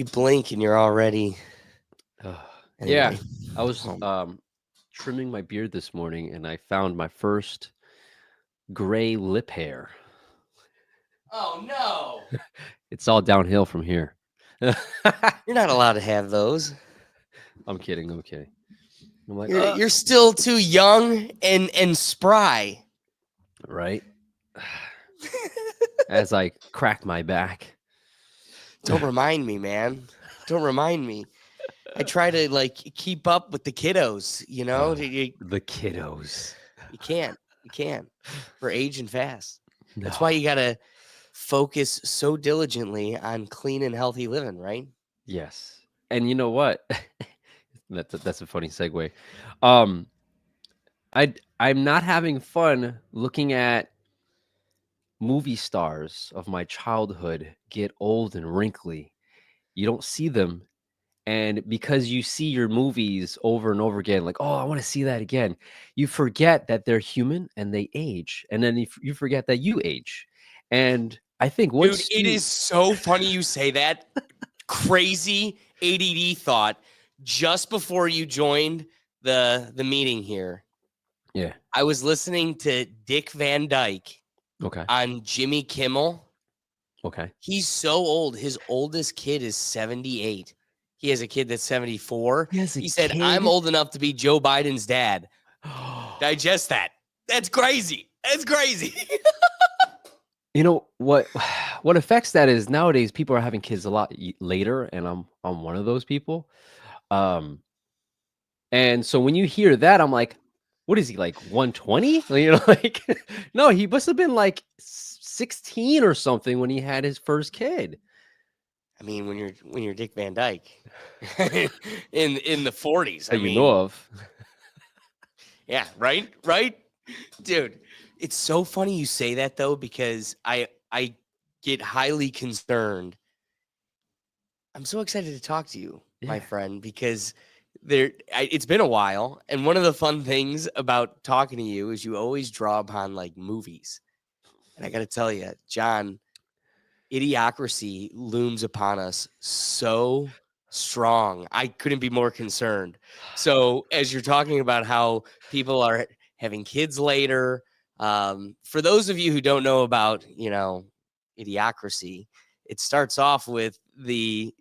You blink and you're already. Yeah, Anyway. I was trimming my beard this morning and I found my first gray lip hair. Oh no! It's all downhill from here. You're not allowed to have those. I'm kidding. I'm kidding. I'm like, You're still too young and spry. right. As I crack my back. Don't remind me, man. Don't remind me. I try to like keep up with the kiddos. You know, The kiddos. you can't. You can't. We're aging fast. That's No. why you gotta focus so diligently on clean and healthy living, right? Yes. And you know what? That's a funny segue. Um, I'm not having fun looking at movie stars of my childhood get old and wrinkly. You don't see them, and because you see your movies over and over again, like, oh, I want to see that again, you forget that they're human and they age, and then you forget that you age. And I think Dude, once it you, is so funny you say that. Crazy ADD thought just before you joined the meeting here. yeah, I was listening to Dick Van Dyke okay, on Jimmy Kimmel. okay, He's so old. His oldest kid is 78. He has a kid that's 74. he has a He said, I'm kid. old enough to be Joe Biden's dad. Digest that. That's crazy. That's crazy. You know what? What affects that is nowadays people are having kids a lot later, and I'm one of those people. Um, and so when you hear that, I'm like, what is he, like 120? You know, like no, he must have been like 16 or something when he had his first kid. I mean, when you're Dick Van Dyke in the 40s. I That you know mean, of. yeah, right, dude. It's so funny you say that though, because I get highly concerned. I'm so excited to talk to you, my Yeah. friend, because it's been a while, and one of the fun things about talking to you is you always draw upon like movies, and I got to tell you, John, Idiocracy looms upon us so strong. I couldn't be more concerned. So, as you're talking about how people are having kids later, for those of you who don't know about, Idiocracy, it starts off with the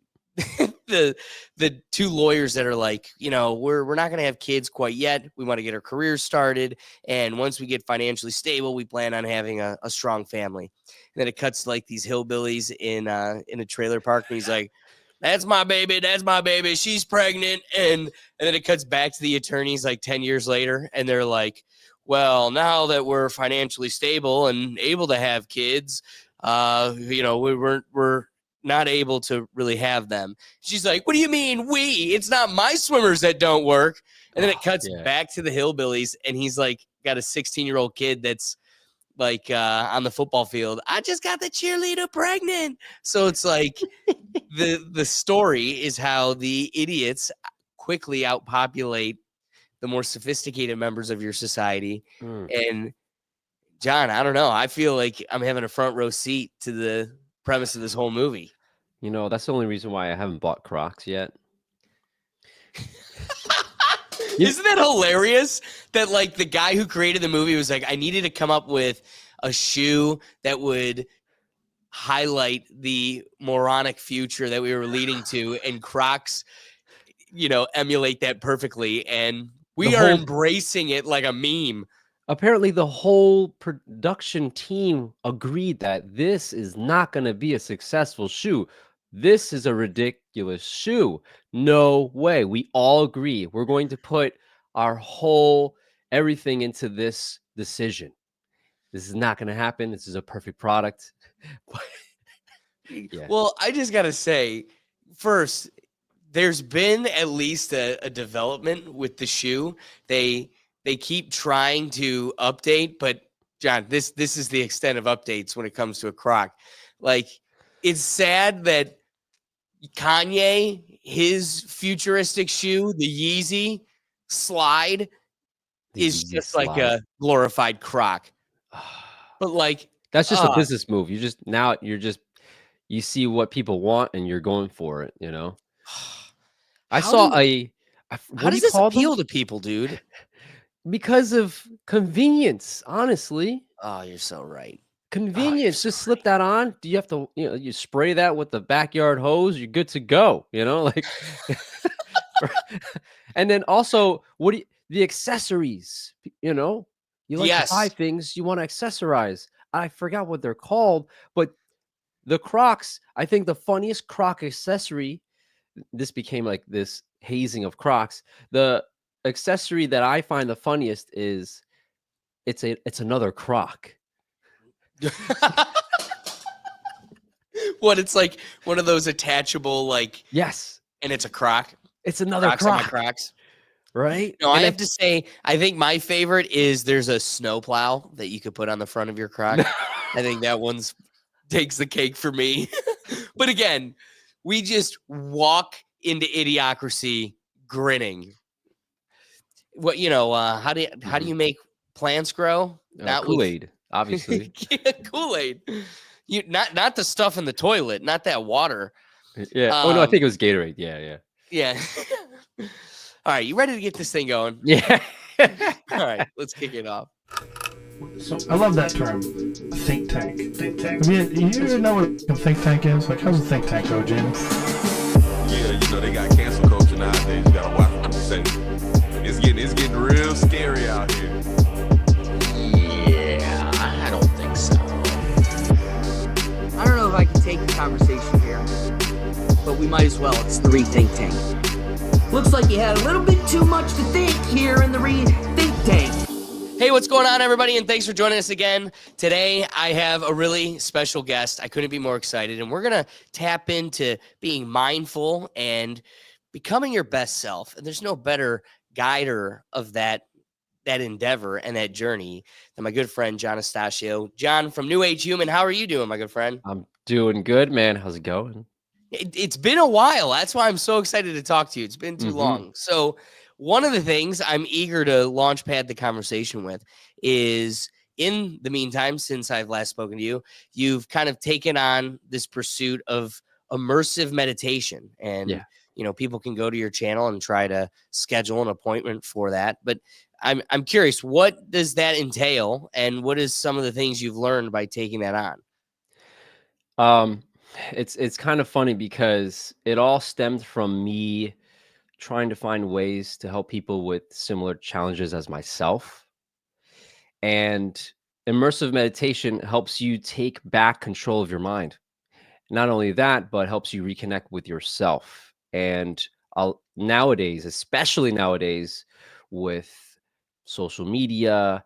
the the two lawyers that are like, we're not going to have kids quite yet. We want to get our careers started, and once we get financially stable, we plan on having a strong family. And then it cuts to like these hillbillies in a trailer park, and he's like, "That's my baby. That's my baby. She's pregnant." And then it cuts back to the attorneys like 10 years later, and they're like, "Well, now that we're financially stable and able to have kids, we're not able to really have them." She's like, "What do you mean we? It's not my swimmers that don't work." And then it cuts Yeah. back to the hillbillies, and he's like got a 16-year-old kid that's like on the football field. I just got the cheerleader pregnant. So it's like the story is how the idiots quickly outpopulate the more sophisticated members of your society. Mm. And John, I don't know. I feel like I'm having a front row seat to the premise of this whole movie. You know, that's the only reason why I haven't bought Crocs yet. You Isn't that hilarious that like the guy who created the movie was like, I needed to come up with a shoe that would highlight the moronic future that we were leading to, and Crocs, emulate that perfectly, and the we are whole embracing it like a meme. apparently the whole production team agreed that this is not going to be a successful shoe. This is a ridiculous shoe. No way. We all agree. We're going to put our whole everything into this decision. This is not going to happen. This is a perfect product. Yeah. Well, I just gotta say, first, there's been at least a development with the shoe. They keep trying to update, but John, this is the extent of updates when it comes to a Croc. Like, it's sad that Kanye, his futuristic shoe, the Yeezy slide, The is Yeezy just like slide. a glorified Croc. But like, That's just a business move. You're just you see what people want and you're going for it, you know? I How saw do how what do does you this call them? appeal to people, dude? Because of convenience, honestly. Oh, you're so right. Oh, you're Convenience, so just slip that on. Do you have to, you spray that with the backyard hose, you're good to go, like and then also, what do the accessories, you right. like to buy Yes. things, you wanna accessorize. I forgot what they're called, but the Crocs, I think the funniest Croc accessory, this became like this hazing of Crocs. The accessory that I find the funniest is it's another Croc. What, it's like one of those attachable, like, Yes, and it's a Croc. it's another Crocs on my Croc, Crocs. right? No, I And have to say, I think my favorite is there's a snowplow that you could put on the front of your Croc. I think that one's takes the cake for me. But again, we just walk into idiocracy grinning. What how do Mhm. you make plants grow? Not with Kool-Aid, obviously. Kool-Aid. You not the stuff in the toilet, not that water. Yeah. Oh, no, I think Um, it was Gatorade. Yeah, yeah. yeah. All right, you ready to get this thing going? Yeah. All right, let's kick it off. So I love that term, think tank. Think tank. I mean, you know what a think tank is? Like, how's a think tank go, James? Yeah, they got cancel culture nowadays. You gotta watch what you say. It's getting real scary out here. Yeah, I don't think so. I don't know if I can take the conversation here, but we might as well. It's the Rethink Tank. Looks like you had a little bit too much to think here in the Rethink Tank. Hey, what's going on, everybody? And thanks for joining us again. Today, I have a really special guest. I couldn't be more excited. And we're going to tap into being mindful and becoming your best self. And there's no better guider of that endeavor and that journey than my good friend, Jon Astacio. Jon from NewAgeHuman, how are you doing, my good friend? I'm doing good, man. How's it going? It's been a while. That's why I'm so excited to talk to you. It's been too Mhm. long. So, one of the things I'm eager to launch pad the conversation with is in the meantime, since I've last spoken to you, you've kind of taken on this pursuit of immersive meditation. And, Yeah. people can go to your channel and try to schedule an appointment for that. But I'm curious, what does that entail? And what is some of the things you've learned by taking that on? Um, it's kind of funny because it all stemmed from me trying to find ways to help people with similar challenges as myself. And immersive meditation helps you take back control of your mind. Not only that, but helps you reconnect with yourself. And nowadays, especially nowadays, with social media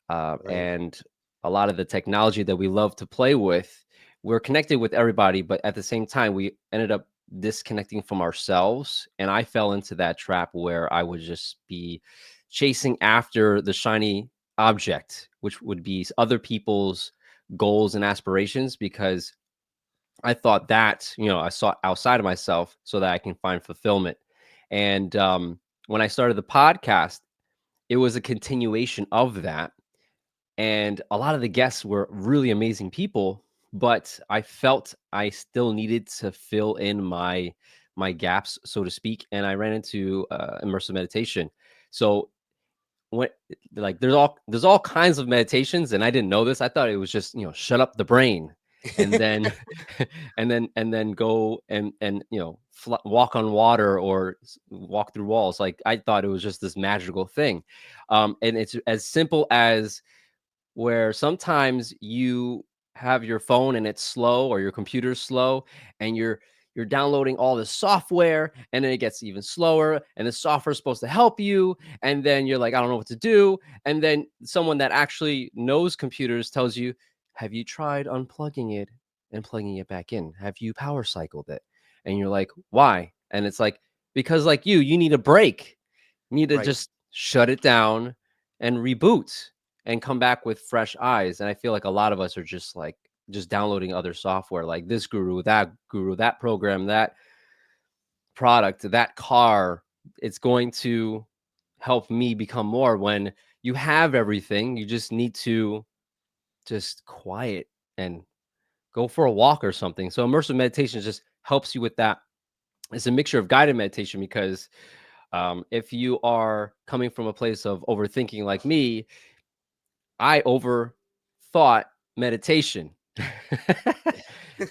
Right. and a lot of the technology that we love to play with, we're connected with everybody, but at the same time, we ended up disconnecting from ourselves. And I fell into that trap where I would just be chasing after the shiny object, which would be other people's goals and aspirations, because I thought that, I sought outside of myself so that I can find fulfillment. And when I started the podcast, it was a continuation of that. And a lot of the guests were really amazing people, but I felt I still needed to fill in my gaps, so to speak. And I ran into immersive meditation. So what, like, there's all kinds of meditations, and I didn't know this. I thought it was just, shut up the brain, and then and then go and walk on water or walk through walls. Like, I thought it was just this magical thing. And it's as simple as where sometimes you have your phone and it's slow, or your computer's slow, and you're downloading all the software, and then it gets even slower, and the software is supposed to help you, and then you're like, I don't know what to do. And then someone that actually knows computers tells you, have you tried unplugging it and plugging it back in? Have you power cycled it? And you're like, why? And it's like, because, like, you need a break. You need to Right. just shut it down and reboot and come back with fresh eyes. And I feel like a lot of us are just like just downloading other software, like this guru, that program, that product, that car. It's going to help me become more, when you have everything. You just need to just quiet and go for a walk or something. So immersive meditation just helps you with that. It's a mixture of guided meditation because if you are coming from a place of overthinking like me, I overthought meditation.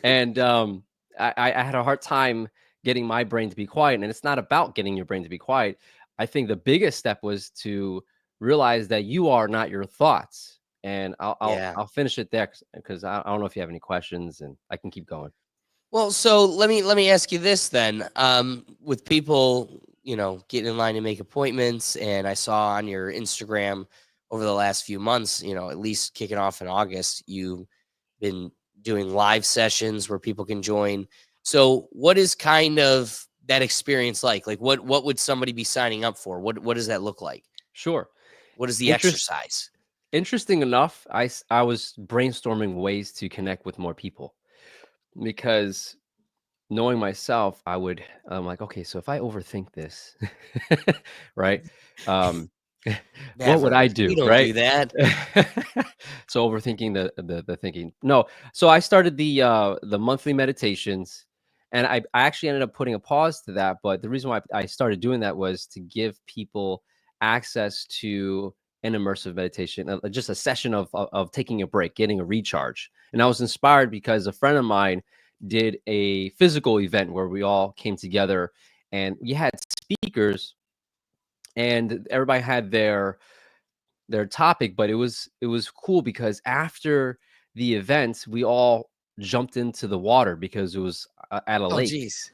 And I had a hard time getting my brain to be quiet. And it's not about getting your brain to be quiet. I think the biggest step was to realize that you are not your thoughts. And Yeah. I'll finish it there because I don't know if you have any questions, and I can keep going. Well, so let me ask you this then. With people, getting in line to make appointments, and I saw on your Instagram over the last few months, at least kicking off in August, you've been doing live sessions where people can join. So, what is kind of that experience like? Like, what would somebody be signing up for? What does that look like? Sure. What is the Interest, exercise? Interesting enough, I was brainstorming ways to connect with more people because knowing myself, I'm like, okay, so if I overthink this, right? Um, what would I Never. We do, don't right? do that. So overthinking the thinking. No, so I started the monthly meditations, and I actually ended up putting a pause to that. But the reason why I started doing that was to give people access to an immersive meditation, just a session of taking a break, getting a recharge. And I was inspired because a friend of mine did a physical event where we all came together, and we had speakers, and everybody had their topic, but it was cool because after the event, we all jumped into the water because it was at a Oh, lake, geez.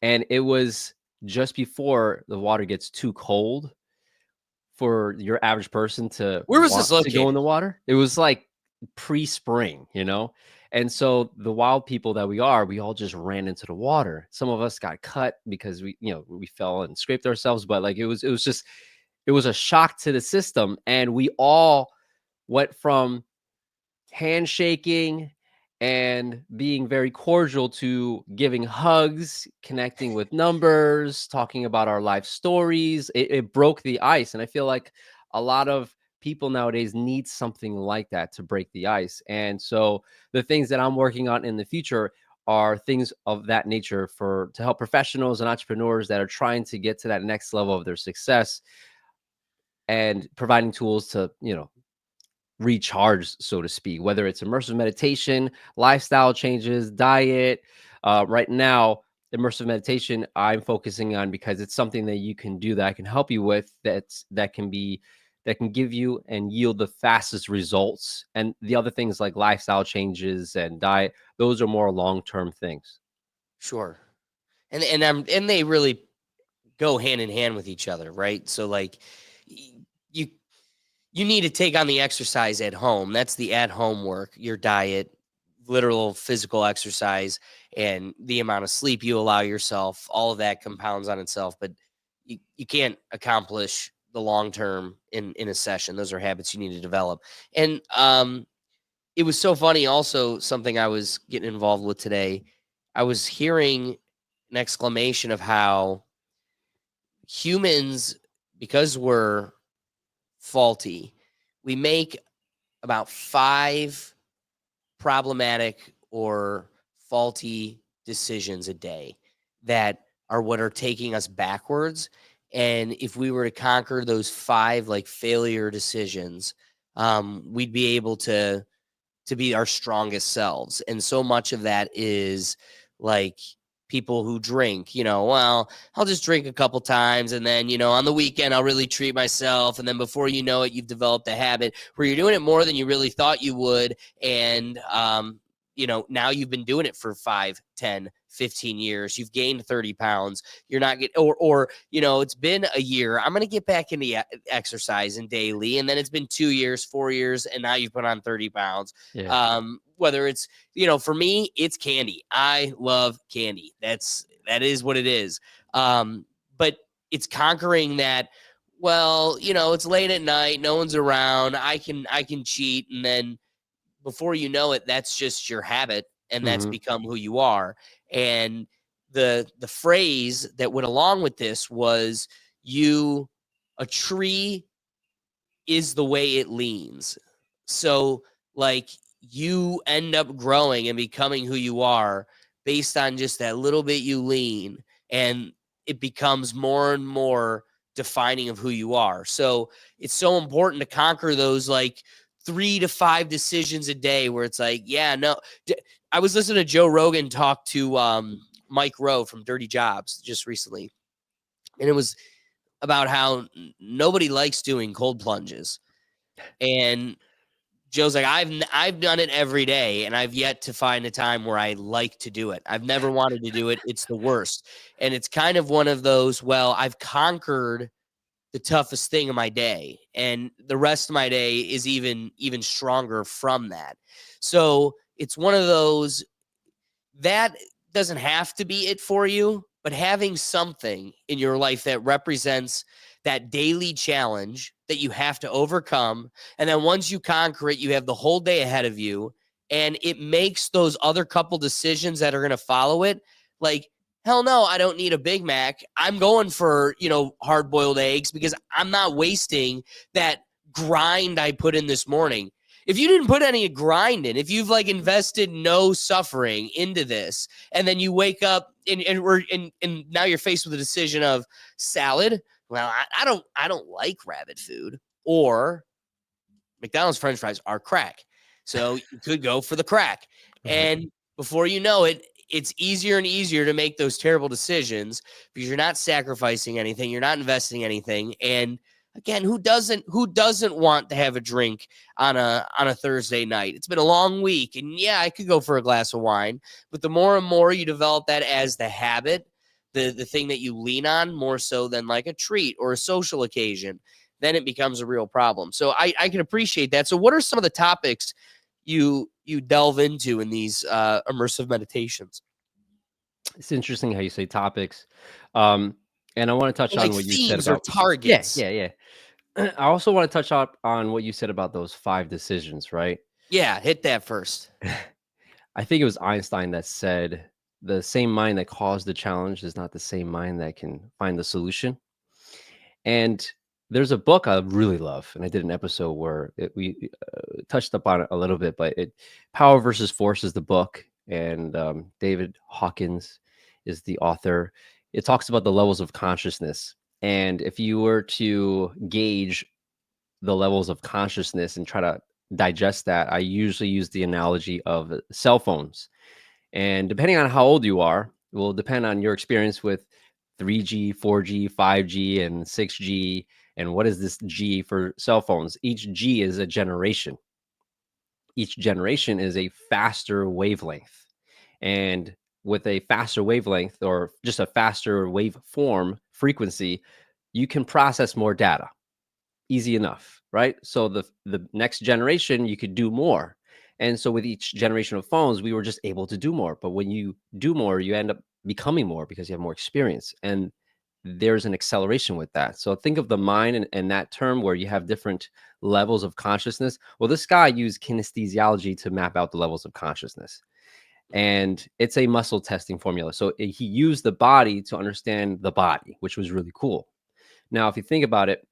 and it was just before the water gets too cold for your average person to Where was want this to go in located? the water. It was like pre-spring, and so the wild people that we are, we all just ran into the water. Some of us got cut because we fell and scraped ourselves, but like it was a shock to the system, and we all went from handshaking and being very cordial to giving hugs, connecting with numbers, talking about our life stories. It broke the ice. And I feel like a lot of people nowadays need something like that to break the ice. And so the things that I'm working on in the future are things of that nature to help professionals and entrepreneurs that are trying to get to that next level of their success, and providing tools to, recharge, so to speak, whether it's immersive meditation, lifestyle changes, diet. Right now, immersive meditation I'm focusing on because it's something that you can do, that I can help you with, that can give you and yield the fastest results. And the other things like lifestyle changes and diet, those are more long-term things. Sure. And they really go hand in hand with each other, right? So like you you need to take on the exercise at home. That's the at home work, your diet, literal physical exercise, and the amount of sleep you allow yourself. All of that compounds on itself, but you can't accomplish the long term in a session. Those are habits you need to develop. And it was so funny. Also, something I was getting involved with today, I was hearing an exclamation of how humans, because we're faulty, we make about 5 problematic or faulty decisions a day that are what are taking us backwards. And if we were to conquer those 5 like failure decisions, we'd be able to be our strongest selves. And so much of that is like people who drink, well, I'll just drink a couple times and then, on the weekend I'll really treat myself. And then before you know it, you've developed a habit where you're doing it more than you really thought you would. And now you've been doing it for 5, 10, 15 years. You've gained 30 pounds. You're not getting, or it's been a year. I'm going to get back into exercise and daily. And then it's been 2 years, 4 years, and now you've put on 30 pounds. Yeah. Whether it's, for me, it's candy. I love candy. That is what it is. But it's conquering that. Well, it's late at night. No one's around. I can cheat. And then before you know it, that's just your habit, and that's Hmm. become who you are. And the phrase that went along with this was, a tree is the way it leans. So like you end up growing and becoming who you are based on just that little bit you lean, and it becomes more and more defining of who you are. So it's so important to conquer those like 3 to 5 decisions a day where it's like, yeah, no. I was listening to Joe Rogan talk to Mike Rowe from Dirty Jobs just recently, and it was about how nobody likes doing cold plunges. And Joe's like, I've done it every day, and I've yet to find a time where I like to do it. I've never wanted to do it. It's the worst. And it's kind of one of those, well, I've conquered the toughest thing of my day, and the rest of my day is even stronger from that. So it's one of those that doesn't have to be it for you, but having something in your life that represents that daily challenge that you have to overcome. And then once you conquer it, you have the whole day ahead of you. And it makes those other couple decisions that are going to follow it like, hell no, I don't need a Big Mac. I'm going for, hard boiled eggs because I'm not wasting that grind I put in this morning. If you didn't put any grind in, if you've like invested no suffering into this, and then you wake up and now you're faced with a decision of salad. Well, I don't like rabbit food, or McDonald's French fries are crack. So you could go for the crack. And before you know it, it's easier and easier to make those terrible decisions because you're not sacrificing anything. You're not investing anything. And again, who doesn't want to have a drink on a Thursday night? It's been a long week, and yeah, I could go for a glass of wine, but the more and more you develop that as the habit, the thing that you lean on more so than like a treat or a social occasion, then it becomes a real problem. So I can appreciate that. So what are some of the topics you delve into in these immersive meditations? It's interesting how you say topics. And I want to touch Like on what you said themes or about targets. Yeah. I also want to touch on what you said about those 5 decisions, right? Yeah, hit that first. I think it was Einstein that said the same mind that caused the challenge is not the same mind that can find the solution. And there's a book I really love, and I did an episode where we touched up on it a little bit, but Power versus Force is the book, and David Hawkins is the author. It talks about the levels of consciousness. And if you were to gauge the levels of consciousness and try to digest that, I usually use the analogy of cell phones. And depending on how old you are, it will depend on your experience with 3G, 4G, 5G, and 6G. And what is this G for cell phones? Each G is a generation. Each generation is a faster wavelength. And with a faster wavelength, or just a faster waveform frequency, you can process more data. Easy enough, right? So the next generation, you could do more. And so with each generation of phones, we were just able to do more. But when you do more, you end up becoming more because you have more experience. And there's an acceleration with that. So think of the mind and that term where you have different levels of consciousness. Well, this guy used kinesthesiology to map out the levels of consciousness. And it's a muscle testing formula. So he used the body to understand the body, which was really cool. Now, if you think about it,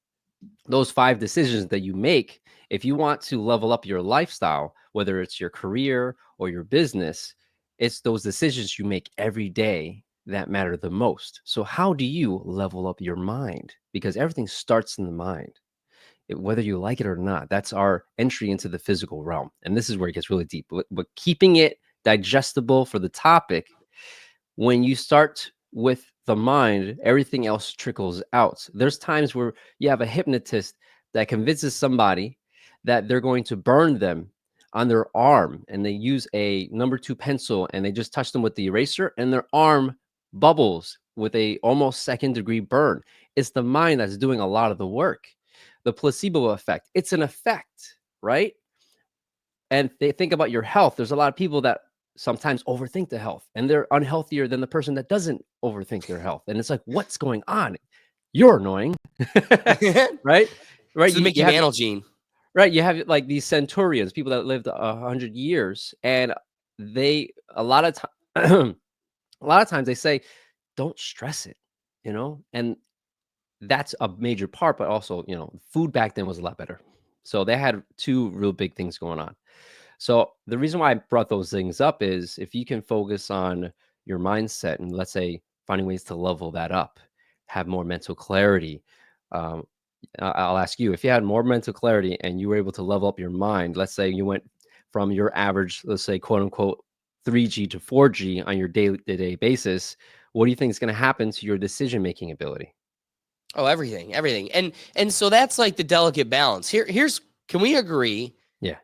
those 5 decisions that you make, if you want to level up your lifestyle, whether it's your career or your business, it's those decisions you make every day that matter the most. So how do you level up your mind? Because everything starts in the mind. Whether you like it or not, that's our entry into the physical realm. And this is where it gets really deep. But keeping it digestible for the topic, when you start with the mind, everything else trickles out. There's times where you have a hypnotist that convinces somebody that they're going to burn them on their arm, and they use a number 2 pencil and they just touch them with the eraser, and their arm bubbles with a almost 2nd-degree burn. It's the mind that's doing a lot of the work. The placebo effect, it's an effect, right? And they think about your health. There's a lot of people that sometimes overthink the health, and they're unhealthier than the person that doesn't overthink their health. And it's like, what's going on? You're annoying, right? Right. It's the Mickey Mantle gene. Right. You have like these centurions, people that lived 100 years, and they a lot of times they say, don't stress it, and that's a major part. But also, food back then was a lot better. So they had 2 real big things going on. So the reason why I brought those things up is if you can focus on your mindset and let's say finding ways to level that up, have more mental clarity. Um, I'll ask you, if you had more mental clarity and you were able to level up your mind, let's say you went from your average, let's say, quote unquote, 3G to 4G on your day-to-day basis, what do you think is going to happen to your decision-making ability? Oh, everything. And so that's like the delicate balance. Here's can we agree? Yeah.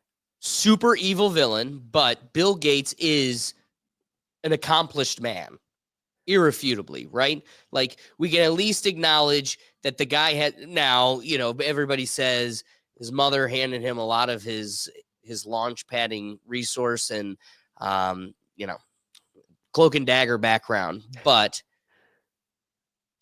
Super evil villain, but Bill Gates is an accomplished man, irrefutably, right? Like we can at least acknowledge that the guy had now, everybody says his mother handed him a lot of his launch padding resource and cloak and dagger background, but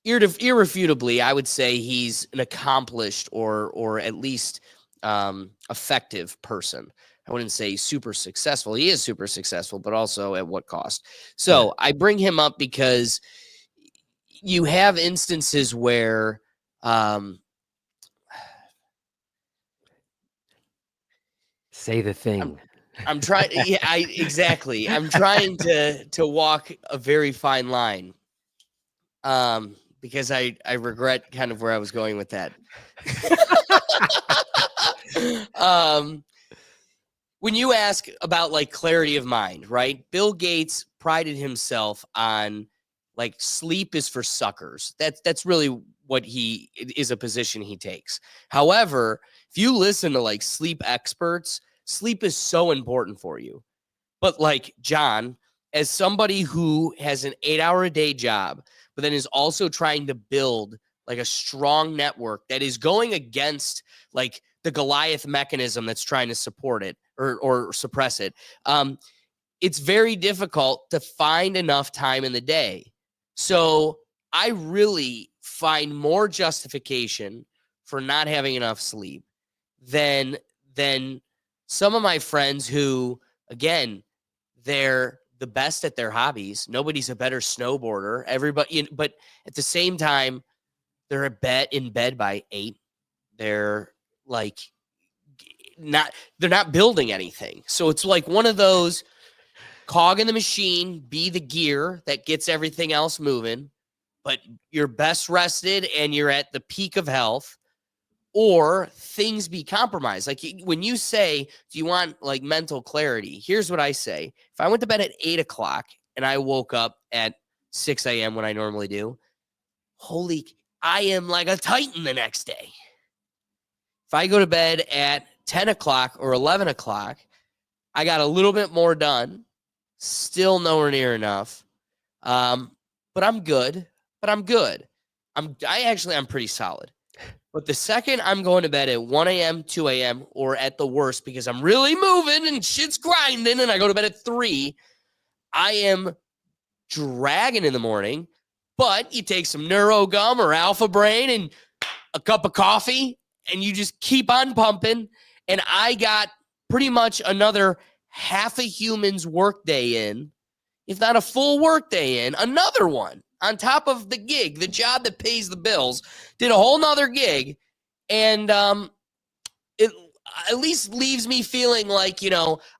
irrefutably, I would say he's an accomplished or at least effective person. I wouldn't say super successful. He is super successful, but also at what cost? So I bring him up because you have instances where say the thing. I'm trying. Yeah, exactly. I'm trying to walk a very fine line. Because I regret kind of where I was going with that. When you ask about like clarity of mind, right? Bill Gates prided himself on like sleep is for suckers. That's really what he is, a position he takes. However, if you listen to like sleep experts, sleep is so important for you. But like John, as somebody who has an 8-hour-a-day job, but then is also trying to build like a strong network that is going against like the Goliath mechanism that's trying to support it or suppress it. It's very difficult to find enough time in the day. So I really find more justification for not having enough sleep than some of my friends who, again, they're the best at their hobbies. Nobody's a better snowboarder. Everybody, but at the same time, they're in bed by 8. They're like they're not building anything. So it's like one of those cog in the machine, be the gear that gets everything else moving, but you're best rested and you're at the peak of health, or things be compromised. Like when you say, do you want like mental clarity? Here's what I say. If I went to bed at 8 o'clock and I woke up at 6 a.m. when I normally do, I am like a titan the next day. If I go to bed at 10 o'clock or 11 o'clock, I got a little bit more done, still nowhere near enough. But I'm good. I'm pretty solid. But the second I'm going to bed at 1 a.m., 2 a.m., or at the worst, because I'm really moving and shit's grinding and I go to bed at 3, I am dragging in the morning. But you take some Neuro Gum or Alpha Brain and a cup of coffee and you just keep on pumping. And I got pretty much another half a human's workday in, if not a full workday in, another one on top of the gig, the job that pays the bills, did a whole nother gig. And it at least leaves me feeling like,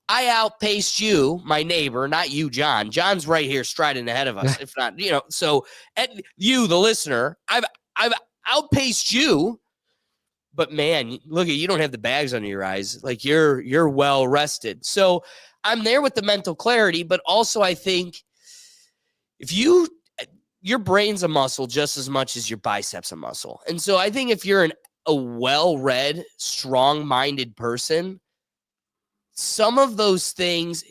I outpaced you, my neighbor, not you, John. John's right here striding ahead of us. If not, so at you, the listener, I've outpaced you. But man, look at you, don't have the bags under your eyes. Like you're well rested. So I'm there with the mental clarity, but also I think if your brain's a muscle just as much as your biceps a muscle. And so I think if you're a well-read, strong-minded person, some of those things,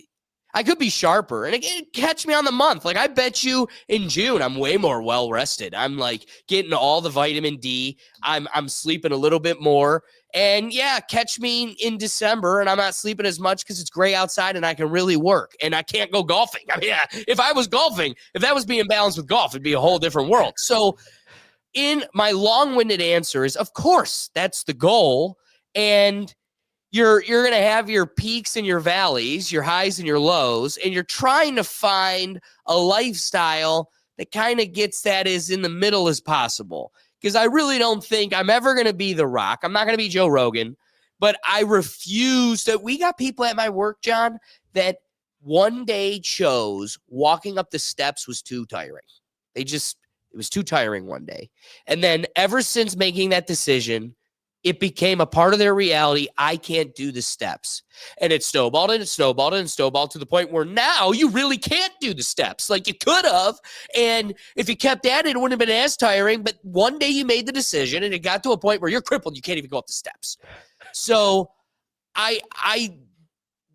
I could be sharper. And again, catch me on the month. Like I bet you in June, I'm way more well-rested. I'm like getting all the vitamin D. I'm sleeping a little bit more. And yeah, catch me in December and I'm not sleeping as much because it's gray outside and I can really work and I can't go golfing. I mean, yeah, if I was golfing, if that was being balanced with golf, it'd be a whole different world. So in my long-winded answer is, of course, that's the goal. And you're going to have your peaks and your valleys, your highs and your lows, and you're trying to find a lifestyle that kind of gets that as in the middle as possible. Because I really don't think I'm ever going to be The Rock. I'm not going to be Joe Rogan, But I refuse to. We got people at my work, John, that one day chose walking up the steps was too tiring. It was too tiring one day. And then ever since making that decision, it became a part of their reality. I can't do the steps. And it snowballed and it snowballed and it snowballed to the point where now you really can't do the steps like you could have. And if you kept at it, it wouldn't have been as tiring. But one day you made the decision and it got to a point where you're crippled. You can't even go up the steps. So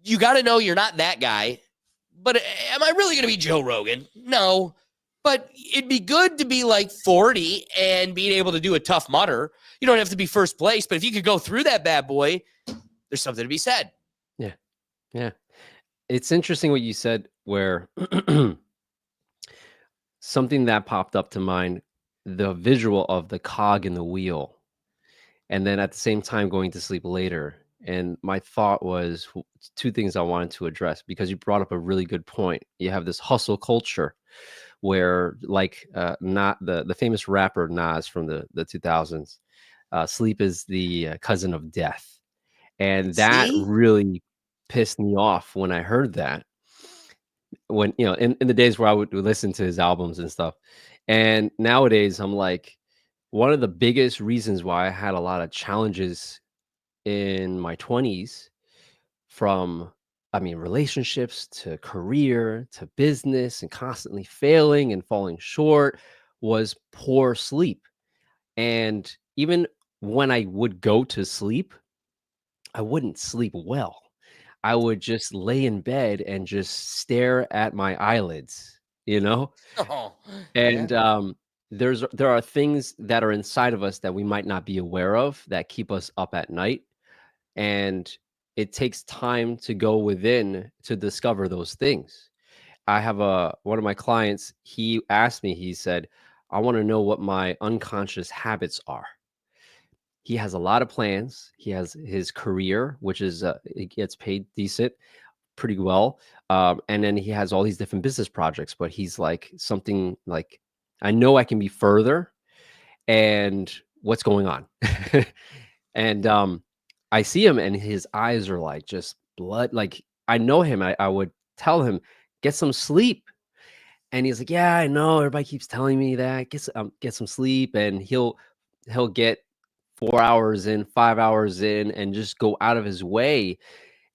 you got to know you're not that guy. But am I really going to be Joe Rogan? No. But it'd be good to be like 40 and being able to do a Tough Mudder. You don't have to be first place, but if you could go through that bad boy, there's something to be said. Yeah. Yeah. It's interesting what you said, where something that popped up to mind, the visual of the cog in the wheel, and then at the same time going to sleep later. And my thought was two things I wanted to address, because you brought up a really good point. You have this hustle culture where, like, not the famous rapper Nas from the 2000s, sleep is the cousin of death. And that See? really pissed me off when I heard that, when, in the days where I would listen to his albums and stuff. And nowadays I'm like, one of the biggest reasons why I had a lot of challenges in my 20s, from, relationships to career to business, and constantly failing and falling short, was poor sleep. And even when I would go to sleep, I wouldn't sleep well. I would just lay in bed and just stare at my eyelids, you know? Oh, And yeah. there are things that are inside of us that we might not be aware of that keep us up at night. And it takes time to go within to discover those things. I have one of my clients, he asked me, he said, I want to know what my unconscious habits are. He has a lot of plans. He has his career, which is, it gets paid decent, pretty well. And then he has all these different business projects, but he's like, something like, I know I can be further, and what's going on? And I see him and his eyes are like just blood. Like, I know him. I would tell him, get some sleep. And he's like, yeah, I know. Everybody keeps telling me that. Get some sleep. And he'll get 4 hours in, 5 hours in, and just go out of his way.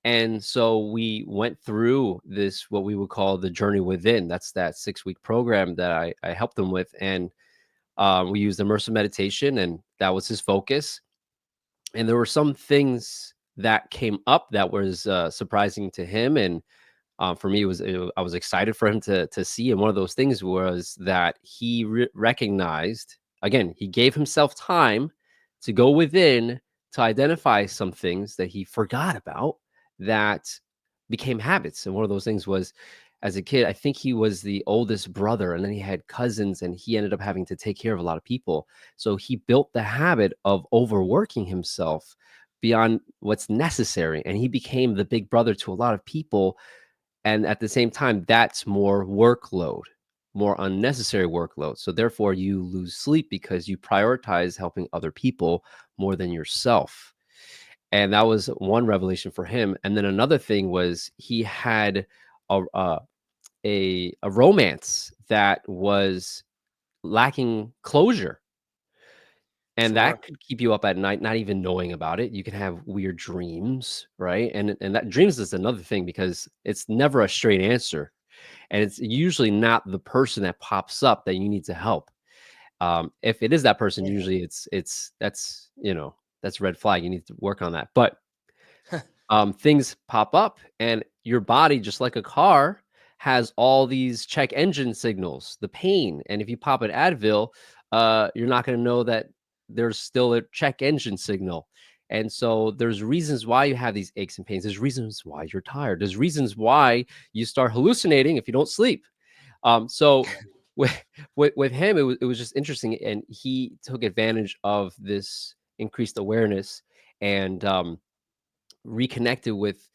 And so we went through this, what we would call the journey within. That's that 6-week program that I helped him with. And we used immersive meditation, and that was his focus. And there were some things that came up that was surprising to him, and for me, I was excited for him to see. And one of those things was that he recognized, again, he gave himself time to go within to identify some things that he forgot about that became habits. And one of those things was, as a kid, I think he was the oldest brother, and then he had cousins, and he ended up having to take care of a lot of people. So he built the habit of overworking himself beyond what's necessary, and he became the big brother to a lot of people. And at the same time, that's more workload, more unnecessary workload. So therefore, you lose sleep because you prioritize helping other people more than yourself. And that was one revelation for him. And then another thing was, he had a romance that was lacking closure. And Sure. that could keep you up at night, not even knowing about it. You can have weird dreams, right? And that dreams is another thing, because it's never a straight answer. And it's usually not the person that pops up that you need to help. If it is that person, Yeah. usually that's red flag. You need to work on that. But things pop up, and your body, just like a car, has all these check engine signals, the pain. And if you pop an Advil, you're not going to know that there's still a check engine signal. And so there's reasons why you have these aches and pains. There's reasons why you're tired. There's reasons why you start hallucinating if you don't sleep. So with him, it was just interesting, and he took advantage of this increased awareness, and reconnected with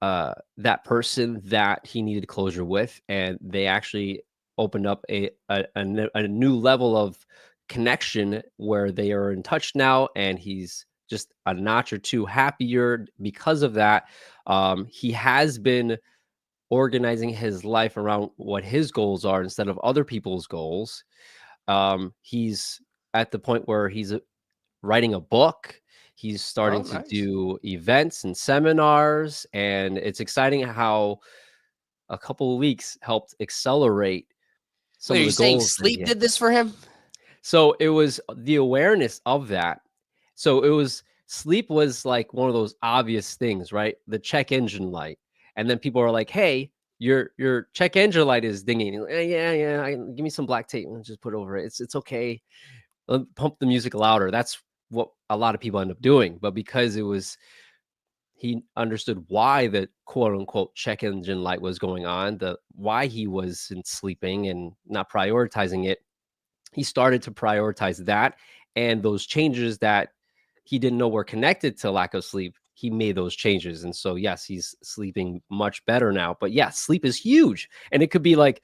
that person that he needed closure with, and they actually opened up a new level of connection where they are in touch now, and he's just a notch or two happier because of that. He has been organizing his life around what his goals are instead of other people's goals. He's at the point where he's writing a book. He's starting Oh, to nice. do events and seminars, and it's exciting how a couple of weeks helped accelerate some Wait, are of you the saying goals that he sleep had. did this for him? So it was the awareness of that. So it was sleep was like one of those obvious things, right? The check engine light. And then people are like, "Hey, your check engine light is dinging." Yeah, give me some black tape and just put it over it. It's okay. Pump the music louder. That's what a lot of people end up doing. But because it was he understood why the quote unquote check engine light was going on, the why he wasn't sleeping and not prioritizing it, he started to prioritize that, and those changes that he didn't know were connected to lack of sleep, he made those changes. And so yes, he's sleeping much better now. But yeah, sleep is huge. And it could be like,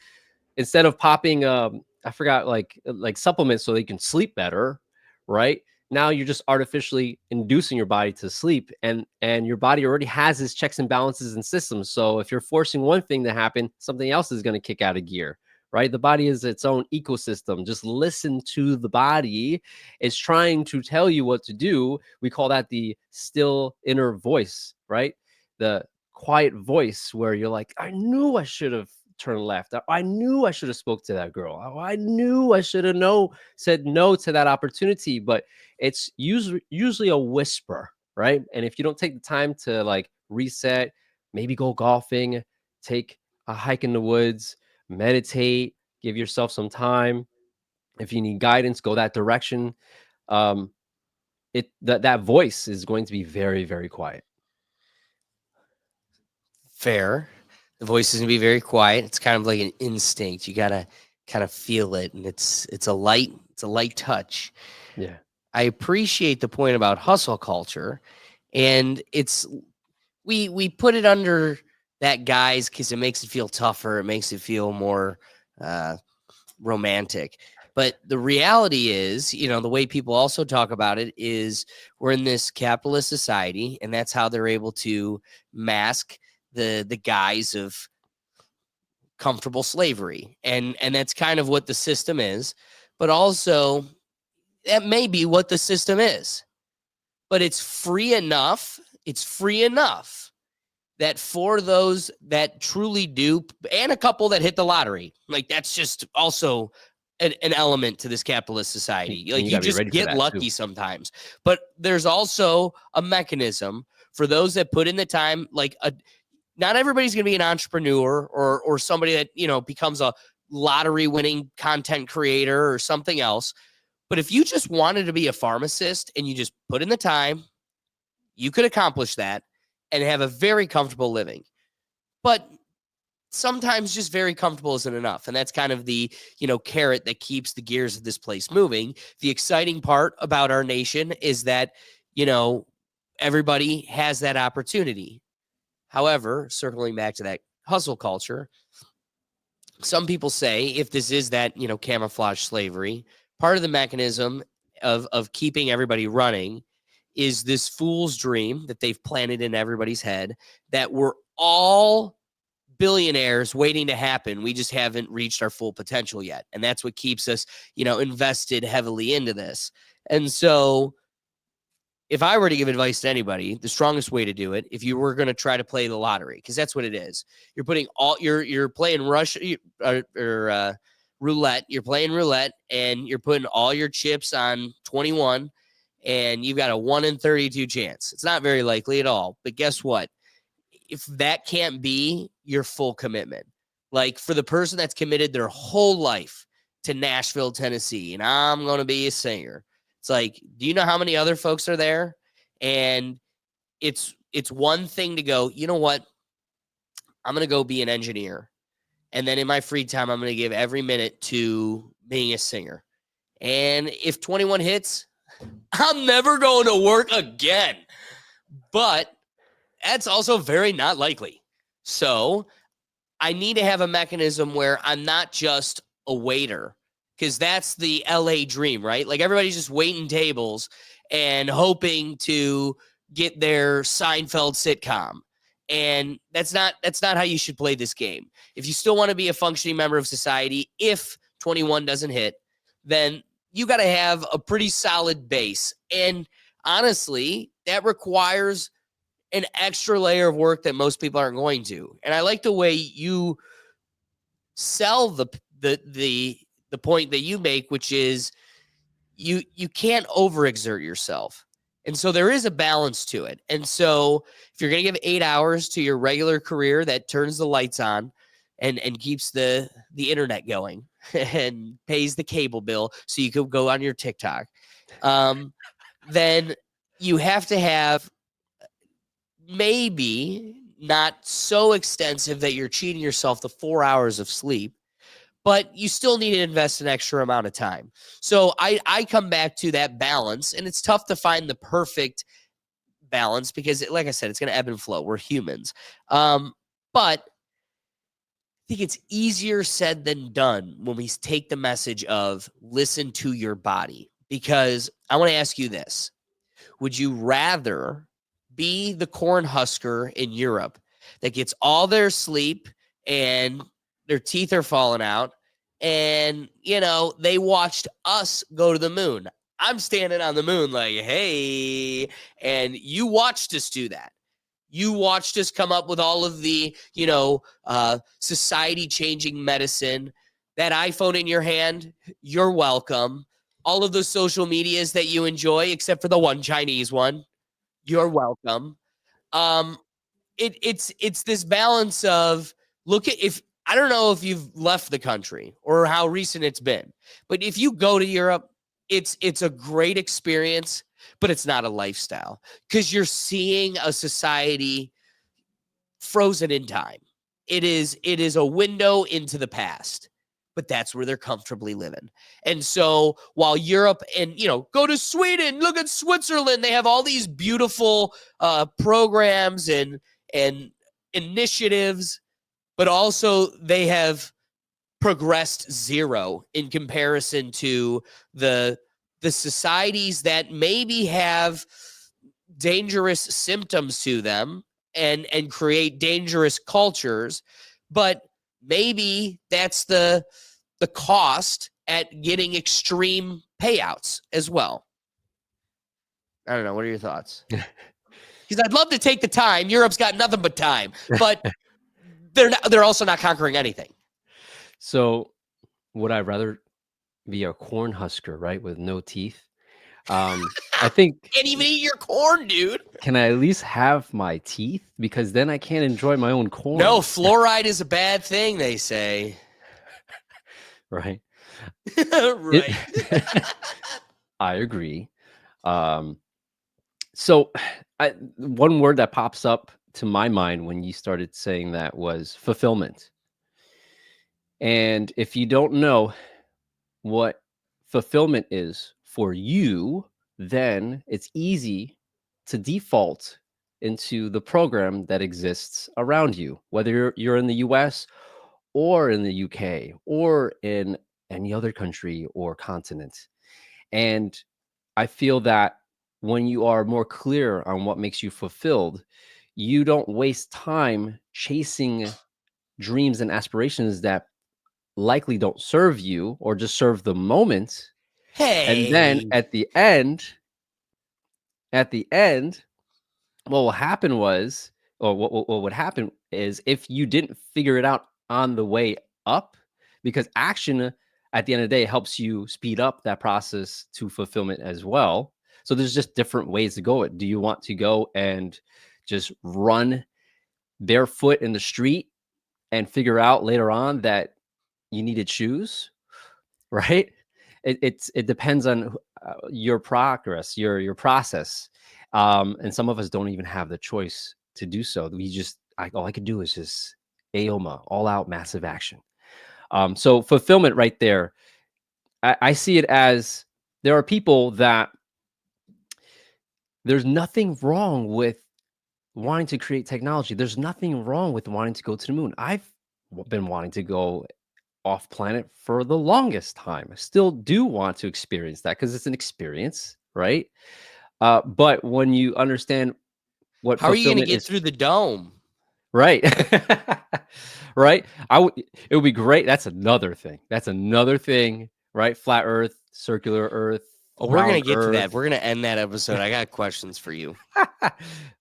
instead of popping I forgot, like supplements so they can sleep better, right? Now you're just artificially inducing your body to sleep, and your body already has its checks and balances and systems. So if you're forcing one thing to happen, something else is going to kick out of gear, right? The body is its own ecosystem. Just listen to the body. It's trying to tell you what to do. We call that the still inner voice, right? The quiet voice where you're like, I knew I should have turned left. I knew I should have spoke to that girl. I knew I should have said no to that opportunity. But it's usually a whisper, right? And if you don't take the time to like reset, maybe go golfing, take a hike in the woods, meditate, give yourself some time. If you need guidance, go that direction. That voice is going to be very, very quiet. Fair. The voice is gonna be very quiet. It's kind of like an instinct. You gotta kind of feel it, and it's a light touch. Yeah. I appreciate the point about hustle culture, and we put it under that guise because it makes it feel tougher. It makes it feel more romantic. But the reality is, the way people also talk about it is we're in this capitalist society, and that's how they're able to mask the guise of comfortable slavery. And that's kind of what the system is. But also, that may be what the system is. But it's free enough. It's free enough that for those that truly do, and a couple that hit the lottery, like that's just also an element to this capitalist society. And Like you you gotta be just ready for get that, lucky too. sometimes. But there's also a mechanism for those that put in the time. Not everybody's going to be an entrepreneur or somebody that becomes a lottery winning content creator or something else. But if you just wanted to be a pharmacist and you just put in the time, you could accomplish that and have a very comfortable living. But sometimes just very comfortable isn't enough. And that's kind of the, carrot that keeps the gears of this place moving. The exciting part about our nation is that, everybody has that opportunity. However, circling back to that hustle culture, some people say if this is that, camouflage slavery, part of the mechanism of keeping everybody running is this fool's dream that they've planted in everybody's head that we're all billionaires waiting to happen. We just haven't reached our full potential yet. And that's what keeps us, invested heavily into this. And so if I were to give advice to anybody, the strongest way to do it, if you were going to try to play the lottery, because that's what it is, you're putting you're playing roulette, you're playing roulette, and you're putting all your chips on 21, and you've got a 1 in 32 chance. It's not very likely at all. But guess what? If that can't be your full commitment, like for the person that's committed their whole life to Nashville, Tennessee, and I'm going to be a singer. It's like, do you know how many other folks are there? And it's one thing to go, you know what? I'm going to go be an engineer. And then in my free time, I'm going to give every minute to being a singer. And if 21 hits, I'm never going to work again. But that's also very not likely. So I need to have a mechanism where I'm not just a waiter, because that's the LA dream, right? Like everybody's just waiting tables and hoping to get their Seinfeld sitcom. And that's not how you should play this game. If you still want to be a functioning member of society, if 21 doesn't hit, then you got to have a pretty solid base. And honestly, that requires an extra layer of work that most people aren't going to. And I like the way you sell the point that you make, which is you can't overexert yourself. And so there is a balance to it. And so if you're going to give 8 hours to your regular career that turns the lights on and keeps the internet going and pays the cable bill so you could go on your TikTok, then you have to have maybe not so extensive that you're cheating yourself the 4 hours of sleep, but you still need to invest an extra amount of time. So I come back to that balance, and it's tough to find the perfect balance because, like I said, it's going to ebb and flow. We're humans. But I think it's easier said than done when we take the message of listen to your body, because I want to ask you this. Would you rather be the corn husker in Europe that gets all their sleep and their teeth are falling out, and, you know, they watched us go to the moon? I'm standing on the moon like, hey, and you watched us do that. You watched us come up with all of the, society-changing medicine. That iPhone in your hand, you're welcome. All of those social medias that you enjoy, except for the one Chinese one, you're welcome. It's this balance of if I don't know if you've left the country or how recent it's been, but if you go to Europe, it's a great experience, but it's not a lifestyle because you're seeing a society frozen in time. It is a window into the past, but that's where they're comfortably living. And so while Europe and, go to Sweden, look at Switzerland, they have all these beautiful programs and initiatives, but also they have progressed zero in comparison to the societies that maybe have dangerous symptoms to them and create dangerous cultures, but maybe that's the cost at getting extreme payouts as well. I don't know. What are your thoughts? Because I'd love to take the time. Europe's got nothing but time, but they're also not conquering anything. So would I rather be a corn husker, right, with no teeth? I think Can't even eat your corn, dude. Can I at least have my teeth? Because then I can't enjoy my own corn. No, fluoride is a bad thing, they say. Right. Right. I agree. So one word that pops up to my mind when you started saying that was fulfillment. And if you don't know what fulfillment is for you, then it's easy to default into the program that exists around you, whether you're in the US or in the UK or in any other country or continent. And I feel that when you are more clear on what makes you fulfilled, you don't waste time chasing dreams and aspirations that likely don't serve you or just serve the moment. Hey. And then at the end, what will happen was, or what would happen is, if you didn't figure it out on the way up, because action at the end of the day helps you speed up that process to fulfillment as well. So there's just different ways to go. Do you want to go and just run barefoot in the street and figure out later on that you need to choose, right? It depends on your progress, your process. And some of us don't even have the choice to do so. All I could do is just AOMA, all out massive action. So fulfillment right there, I see it as there are people that there's nothing wrong with wanting to create technology. There's nothing wrong with wanting to go to the moon. I've been wanting to go off planet for the longest time. I still do want to experience that because it's an experience, right? But when you understand what How are you going to fulfillment get is, through the dome? right? Right? It would be great. That's another thing. Right? Flat Earth, circular Earth, Oh, we're going round to get to that. Earth. We're going to end that episode. I got questions for you.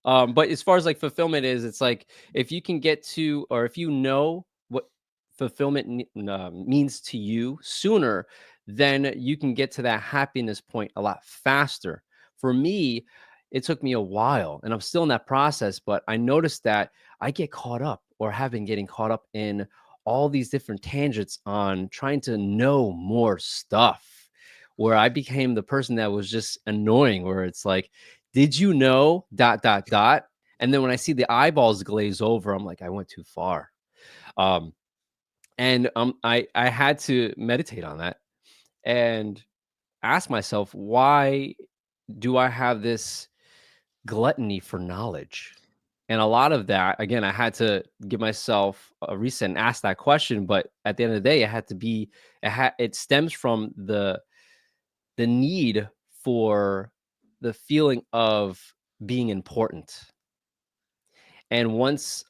But as far as like fulfillment is, it's like if you can get to, or if you know what fulfillment means to you sooner, then you can get to that happiness point a lot faster. For me, it took me a while and I'm still in that process, but I noticed that I get caught up, or have been getting caught up in all these different tangents on trying to know more stuff, where I became the person that was just annoying, where it's like, did you know dot dot dot? And then when I see the eyeballs glaze over, I'm like, I went too far. Um, and I had to meditate on that and ask myself, why do I have this gluttony for knowledge? And a lot of that, again, I had to give myself a reset and ask that question. But at the end of the day, it had to be, it stems from the need for the feeling of being important. And once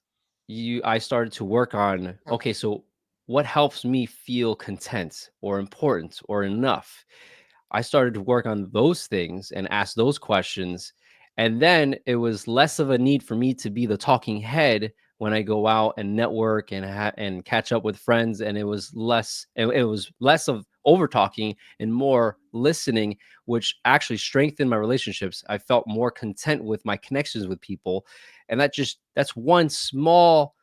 I started to work on, okay, so what helps me feel content or important or enough? I started to work on those things and ask those questions. And then it was less of a need for me to be the talking head when I go out and network and and catch up with friends. And it was less of over talking and more listening, which actually strengthened my relationships. I felt more content with my connections with people. And that's one small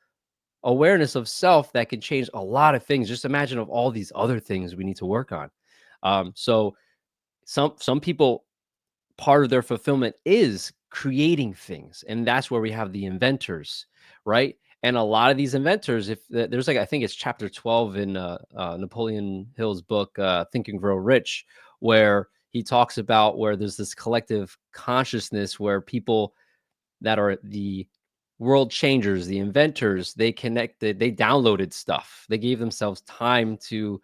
awareness of self that can change a lot of things. Just imagine of all these other things we need to work on. So some people, part of their fulfillment is creating things, and that's where we have the inventors, right? And a lot of these inventors, if there's like, I think it's chapter 12 in Napoleon Hill's book, Think and Grow Rich, where he talks about where there's this collective consciousness where people that are the world changers, the inventors, they connected, they downloaded stuff, they gave themselves time to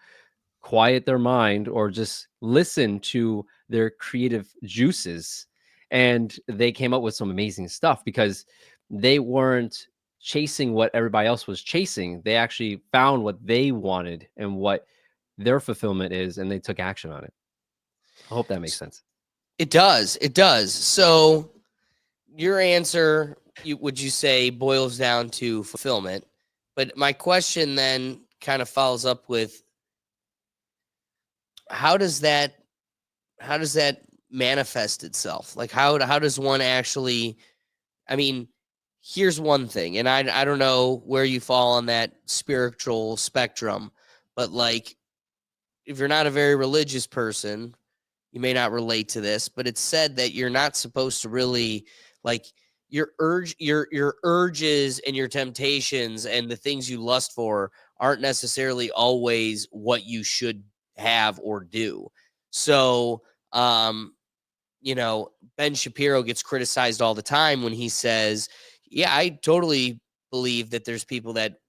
quiet their mind or just listen to their creative juices. And they came up with some amazing stuff because they weren't chasing what everybody else was chasing. They actually found what they wanted and what their fulfillment is, and they took action on it. I hope that makes sense. It does. It does. So your answer, would you say, boils down to fulfillment? But my question then kind of follows up with, how does that manifest itself? Like how does one actually, I mean, here's one thing, and I don't know where you fall on that spiritual spectrum, but like, if you're not a very religious person, you may not relate to this, but it's said that you're not supposed to really, like, your urges and your temptations and the things you lust for aren't necessarily always what you should have or do. So, Ben Shapiro gets criticized all the time when he says, yeah, I totally believe that there's people that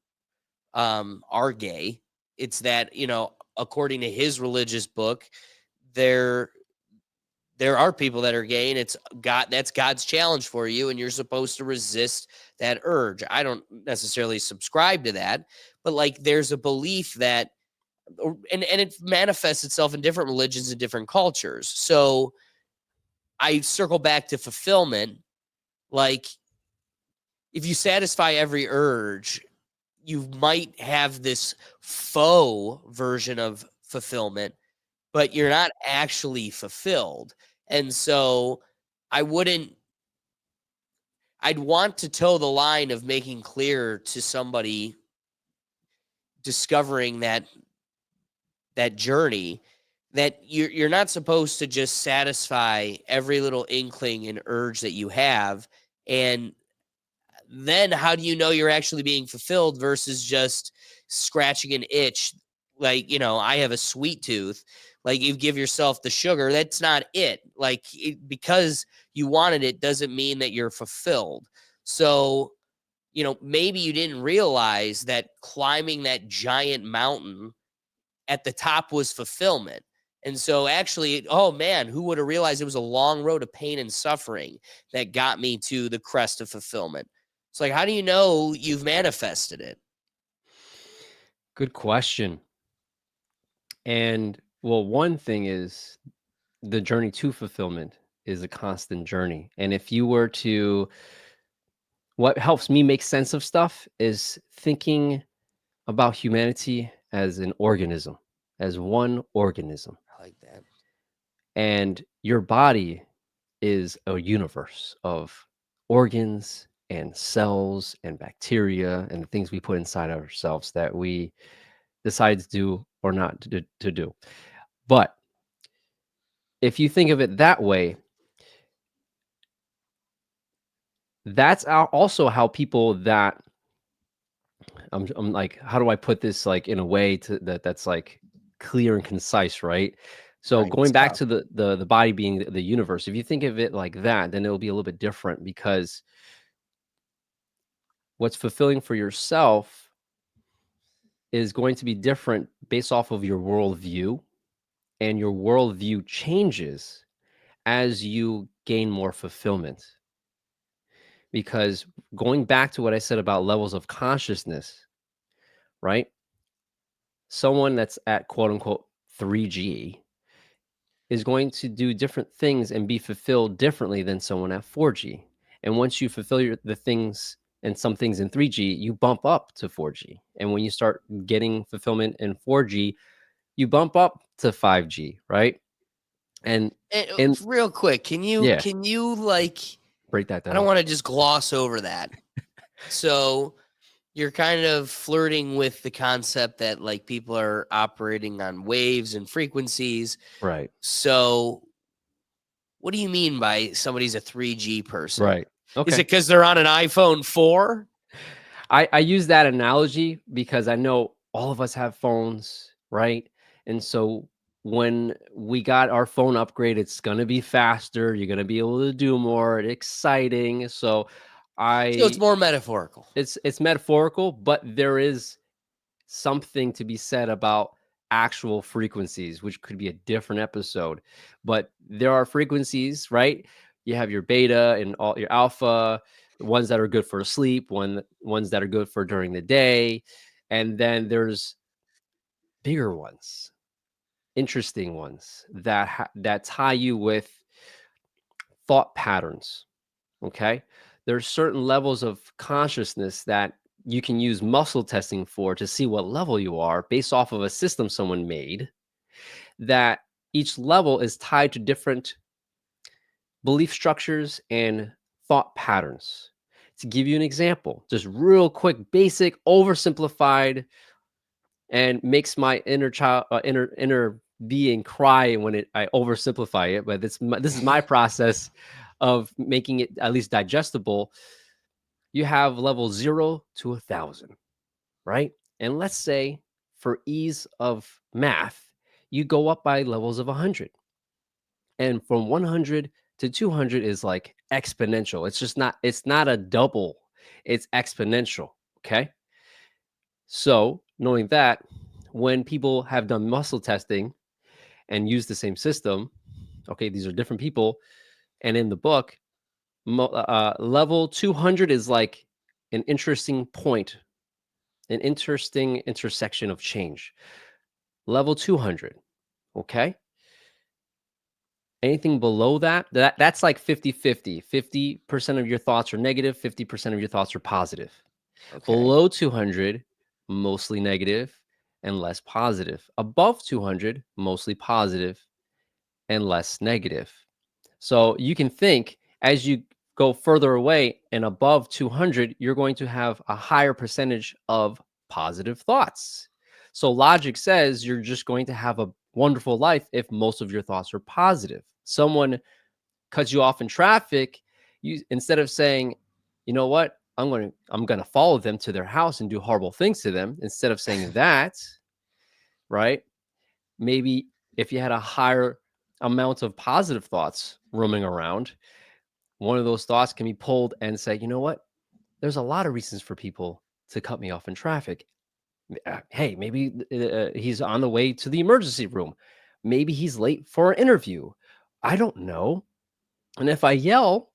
are gay. It's that, according to his religious book, there are people that are gay, and that's God's challenge for you, and you're supposed to resist that urge. I don't necessarily subscribe to that, but like, there's a belief that, and it manifests itself in different religions and different cultures. So I circle back to fulfillment. Like, if you satisfy every urge, you might have this faux version of fulfillment, but you're not actually fulfilled. And so I'd want to toe the line of making clear to somebody discovering that journey that you're not supposed to just satisfy every little inkling and urge that you have. And then how do you know you're actually being fulfilled versus just scratching an itch? Like, I have a sweet tooth. Like, you give yourself the sugar, that's not it. Like, because you wanted it doesn't mean that you're fulfilled. So, maybe you didn't realize that climbing that giant mountain at the top was fulfillment. And so actually, oh man, who would have realized it was a long road of pain and suffering that got me to the crest of fulfillment? It's like, how do you know you've manifested it? Good question. And well, one thing is the journey to fulfillment is a constant journey. And if you were to, what helps me make sense of stuff is thinking about humanity as an organism, as one organism. I like that. And your body is a universe of organs and cells and bacteria and the things we put inside ourselves that we decide to do or not to do. But if you think of it that way, that's also how people that I'm like, how do I put this like in a way to that's like clear and concise, right? So Right, going it's back tough. to the body being the universe, if you think of it like that, then it'll be a little bit different because what's fulfilling for yourself is going to be different based off of your worldview, and your worldview changes as you gain more fulfillment. Because going back to what I said about levels of consciousness, right? Someone that's at quote unquote 3G is going to do different things and be fulfilled differently than someone at 4G. And once you fulfill the things and some things in 3G, you bump up to 4G. And when you start getting fulfillment in 4G, you bump up to 5G, right? And Real quick, can you yeah, like, break that I don't down. want to just gloss over that. So you're kind of flirting with the concept that like people are operating on waves and frequencies. Right. So what do you mean by somebody's a 3G person? Right. Okay. Is it because they're on an iPhone 4? I use that analogy because I know all of us have phones, right? And so when we got our phone upgrade, it's going to be faster. You're going to be able to do more. It's exciting. So So it's more metaphorical. it's metaphorical, but there is something to be said about actual frequencies, which could be a different episode. But there are frequencies, right? You have your beta and all your alpha, the ones that are good for sleep, ones that are good for during the day, and then there's bigger ones, interesting ones that tie you with thought patterns. Okay, there's certain levels of consciousness that you can use muscle testing for to see what level you are based off of a system someone made, that each level is tied to different belief structures and thought patterns. To give you an example, just real quick, basic, oversimplified, and makes my inner being cry when I oversimplify it. But this is my process of making it at least digestible. You have level 0 to 1,000, right? And let's say for ease of math, you go up by levels of 100. And from 100 to 200 is like exponential. It's not a double, it's exponential. Okay. So knowing that, when people have done muscle testing and used the same system, okay, these are different people. And in the book, level 200 is like an interesting point, an interesting intersection of change. Level 200, okay? Anything below that's like 50-50. 50% of your thoughts are negative, 50% of your thoughts are positive. Okay. Below 200, mostly negative and less positive. Above 200, mostly positive and less negative. So you can think as you go further away and above 200, you're going to have a higher percentage of positive thoughts. So logic says you're just going to have a wonderful life if most of your thoughts are positive. Someone cuts you off in traffic, you instead of saying, you know what, I'm going to follow them to their house and do horrible things to them, instead of saying that, right? Maybe if you had a higher amount of positive thoughts roaming around, one of those thoughts can be pulled and say, you know what? There's a lot of reasons for people to cut me off in traffic. Hey, maybe he's on the way to the emergency room. Maybe he's late for an interview. I don't know. And if I yell,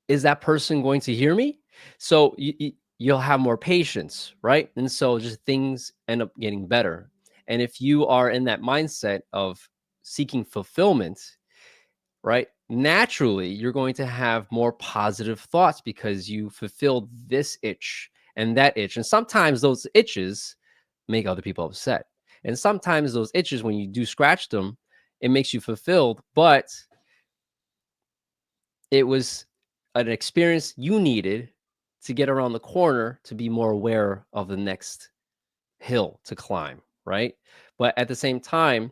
is that person going to hear me? So you'll have more patience, right? And so just things end up getting better. And if you are in that mindset of seeking fulfillment, right? Naturally, you're going to have more positive thoughts because you fulfilled this itch and that itch. And sometimes those itches make other people upset. And sometimes those itches, when you do scratch them, it makes you fulfilled, but it was an experience you needed to get around the corner to be more aware of the next hill to climb, right? But at the same time,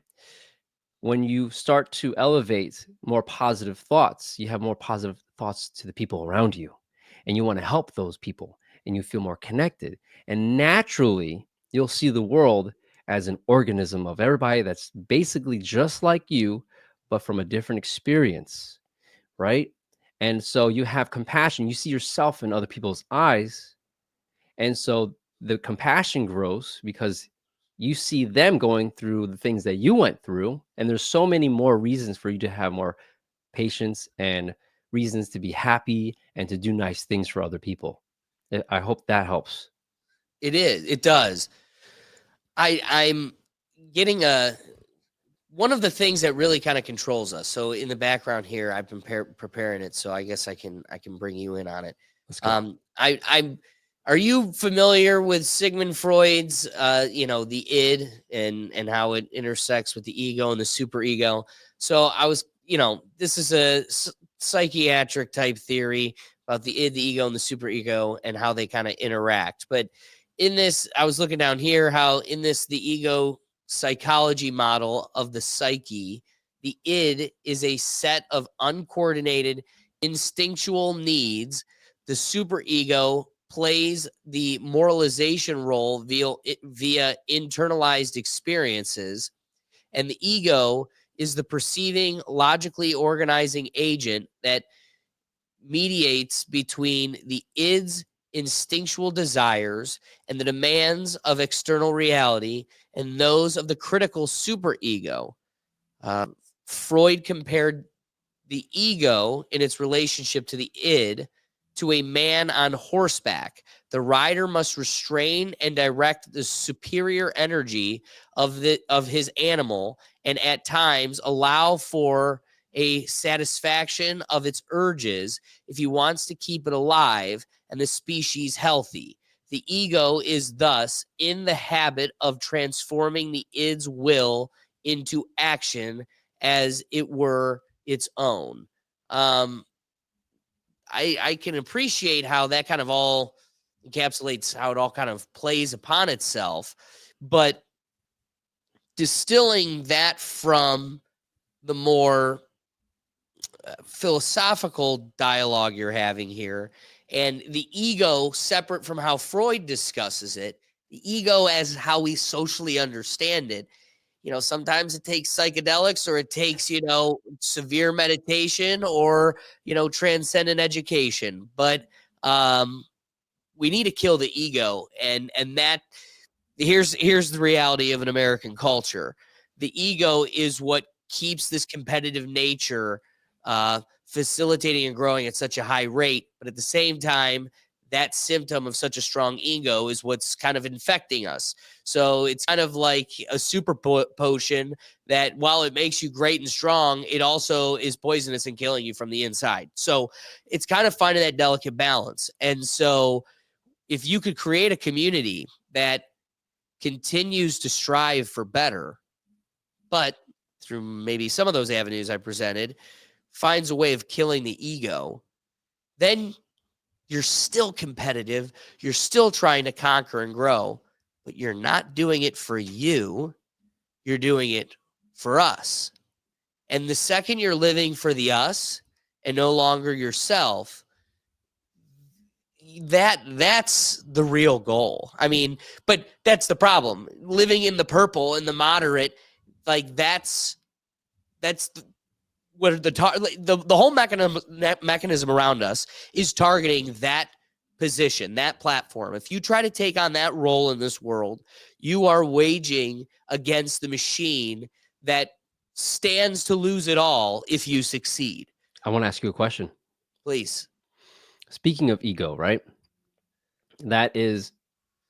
when you start to elevate more positive thoughts, you have more positive thoughts to the people around you, and you want to help those people, and you feel more connected. And naturally, you'll see the world as an organism of everybody that's basically just like you, but from a different experience, right? And so you have compassion. You see yourself in other people's eyes. And so the compassion grows because you see them going through the things that you went through. And there's so many more reasons for you to have more patience and reasons to be happy and to do nice things for other people. I hope that helps. It does. I'm getting one of the things that really kind of controls us. So in the background here, I've been preparing it, so I guess I can bring you in on it. Let's go. Are you familiar with Sigmund Freud's the id and how it intersects with the ego and the superego? So I was, this is a psychiatric type theory about the id, the ego, and the superego and how they kind of interact. But in this, I was looking down here how in this the ego psychology model of the psyche, the id is a set of uncoordinated instinctual needs. The superego plays the moralization role via internalized experiences, and the ego is the perceiving, logically organizing agent that mediates between the id's instinctual desires and the demands of external reality and those of the critical superego. Freud compared the ego in its relationship to the id to a man on horseback. The rider must restrain and direct the superior energy of his animal, and at times allow for a satisfaction of its urges if he wants to keep it alive and the species healthy. The ego is thus in the habit of transforming the id's will into action as it were its own. I can appreciate how that kind of all encapsulates how it all kind of plays upon itself, but distilling that from the more philosophical dialogue you're having here, and the ego separate from how Freud discusses it, the ego as how we socially understand it. Sometimes it takes psychedelics, or it takes, severe meditation, or, transcendent education. But we need to kill the ego. And that here's the reality of an American culture. The ego is what keeps this competitive nature facilitating and growing at such a high rate. But at the same time, that symptom of such a strong ego is what's kind of infecting us. So it's kind of like a super potion that, while it makes you great and strong, it also is poisonous and killing you from the inside. So it's kind of finding that delicate balance. And so if you could create a community that continues to strive for better, but through maybe some of those avenues I presented, finds a way of killing the ego, then you're still competitive. You're still trying to conquer and grow, but you're not doing it for you. You're doing it for us. And the second you're living for the us and no longer yourself, that's the real goal. I mean, but that's the problem. Living in the purple and the moderate, like that's what the whole mechanism around us is targeting that position, that platform. If you try to take on that role in this world, you are waging against the machine that stands to lose it all if you succeed. I want to ask you a question. Please. Speaking of ego, right? That is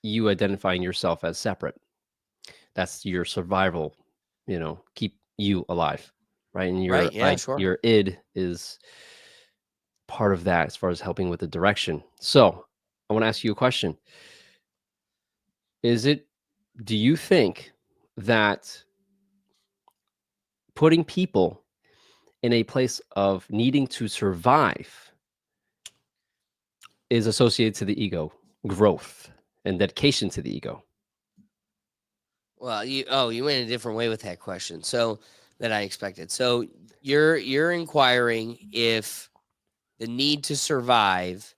you identifying yourself as separate. That's your survival, keep you alive, right? And Right, yeah, sure. your id is part of that as far as helping with the direction. So I want to ask you a question. Do you think that putting people in a place of needing to survive is associated to the ego growth and dedication to the ego? Well, you went a different way with that question, so than I expected. So you're inquiring if the need to survive,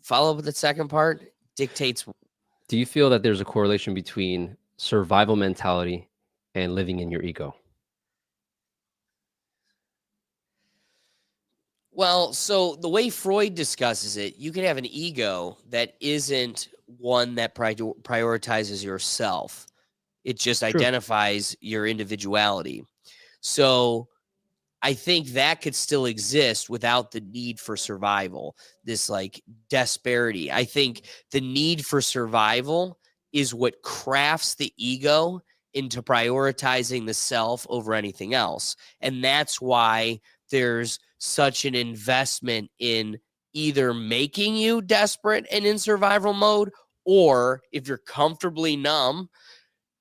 follow up with the second part, dictates. Do you feel that there's a correlation between survival mentality and living in your ego? Well, so the way Freud discusses it, you can have an ego that isn't one that prioritizes yourself. It just True. identifies your individuality. So I think that could still exist without the need for survival, this like disparity. I think the need for survival is what crafts the ego into prioritizing the self over anything else. And that's why there's such an investment in either making you desperate and in survival mode, or if you're comfortably numb,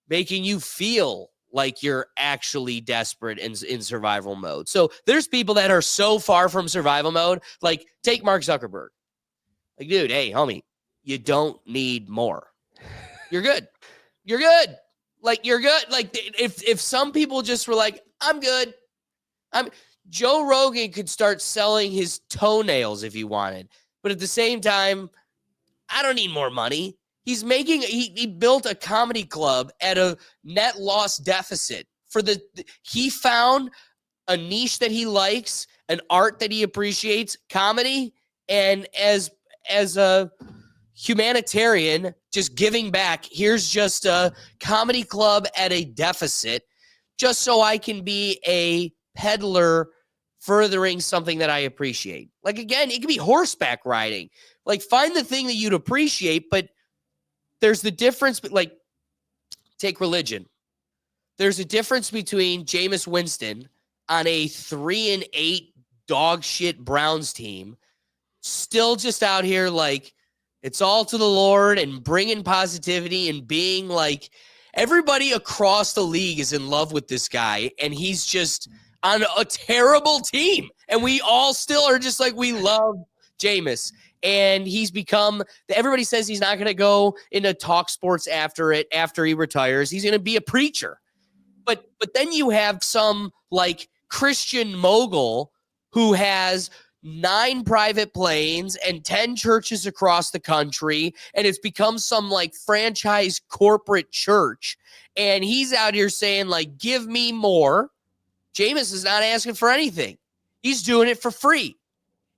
making you feel like you're actually desperate and in survival mode. So there's people that are so far from survival mode, like take Mark Zuckerberg. Like, dude, hey, homie, you don't need more. You're good. You're good. Like, you're good. Like, if some people just were like, I'm good. Joe Rogan could start selling his toenails if he wanted. But at the same time, I don't need more money. He's making, he built a comedy club at a net loss deficit he found a niche that he likes, an art that he appreciates, comedy. And as a humanitarian, just giving back, here's just a comedy club at a deficit, just so I can be a peddler furthering something that I appreciate. Like, again, it could be horseback riding. Like, find the thing that you'd appreciate, but there's the difference, like, take religion. There's a difference between Jameis Winston on a 3-8 dog shit Browns team, still just out here like, it's all to the Lord and bringing positivity and being like, everybody across the league is in love with this guy, and he's just on a terrible team. And we all still are just like, we love Jameis. And he's become, everybody says he's not going to go into talk sports after he retires. He's going to be a preacher. But then you have some like Christian mogul who has 9 private planes and 10 churches across the country, and it's become some like franchise corporate church. And he's out here saying like, give me more. Jameis is not asking for anything. He's doing it for free.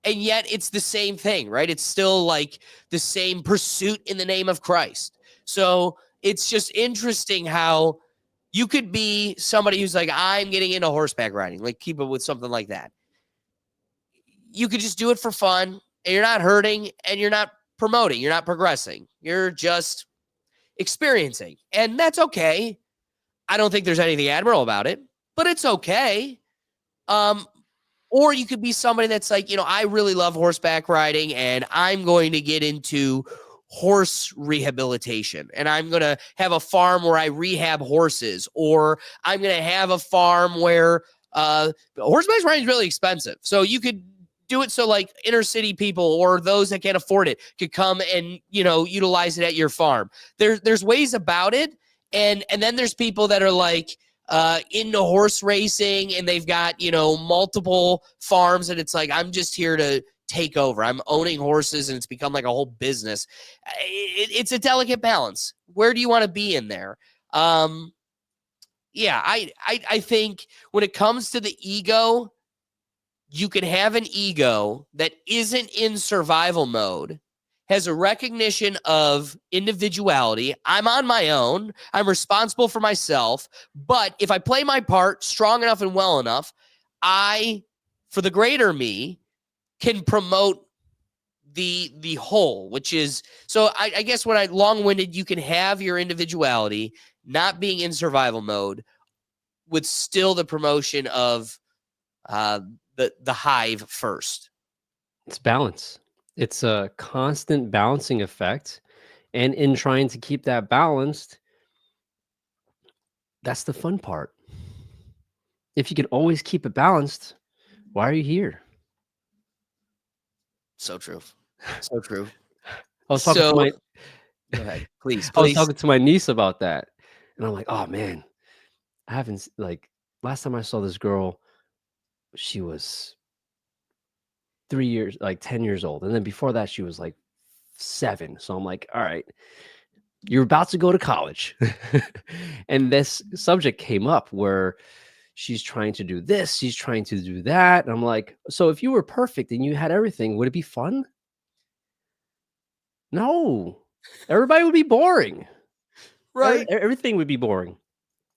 And yet it's the same thing, right? It's still like the same pursuit in the name of Christ. So it's just interesting how you could be somebody who's like, I'm getting into horseback riding, like keep it with something like that. You could just do it for fun, and you're not hurting, and you're not promoting, you're not progressing. You're just experiencing, and that's okay. I don't think there's anything admirable about it, but it's okay. Or you could be somebody that's like, I really love horseback riding, and I'm going to get into horse rehabilitation, and I'm going to have a farm where I rehab horses, or I'm going to have a farm where horseback riding is really expensive. So you could do it so like inner city people or those that can't afford it could come and, utilize it at your farm. There's ways about it. And then there's people that are like, into horse racing, and they've got, multiple farms, and it's like, I'm just here to take over. I'm owning horses, and it's become like a whole business. It's a delicate balance. Where do you want to be in there? Yeah, I think when it comes to the ego, you can have an ego that isn't in survival mode, has a recognition of individuality. I'm on my own. I'm responsible for myself. But if I play my part strong enough and well enough, I, for the greater me, can promote the whole, which is, so I guess when I long-winded, you can have your individuality, not being in survival mode, with still the promotion of the hive first. It's balance. It's a constant balancing effect. And in trying to keep that balanced, that's the fun part. If you can always keep it balanced, why are you here? So true. So true. I was talking to my Go ahead, please. I was talking to my niece about that. And I'm like, oh man, I haven't like last time I saw this girl, she was 3 years, like 10 years old. And then before that, she was like 7. So I'm like, all right, you're about to go to college. And this subject came up where she's trying to do this, she's trying to do that. And I'm like, so if you were perfect and you had everything, would it be fun? No, everybody would be boring. right. Everything would be boring.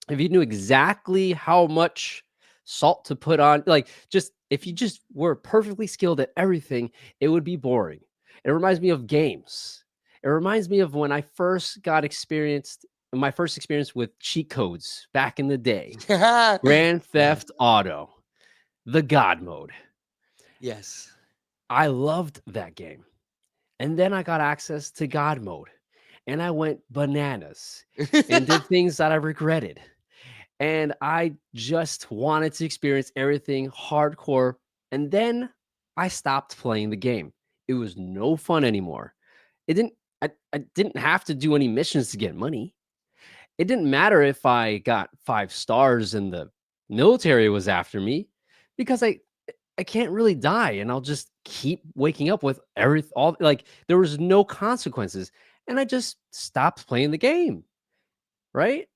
If you knew exactly how much salt to put on, like just if you just were perfectly skilled at everything, it would be boring. It reminds me of games. It reminds me of when I first my first experience with cheat codes back in the day. Grand Theft Auto, the God mode. Yes. I loved that game. And then I got access to God mode and I went bananas and did things that I regretted. And I just wanted to experience everything hardcore. And then I stopped playing the game. It was no fun anymore. I didn't have to do any missions to get money. It didn't matter if I got 5 stars and the military was after me because I can't really die and I'll just keep waking up with all like there was no consequences and I just stopped playing the game. Right?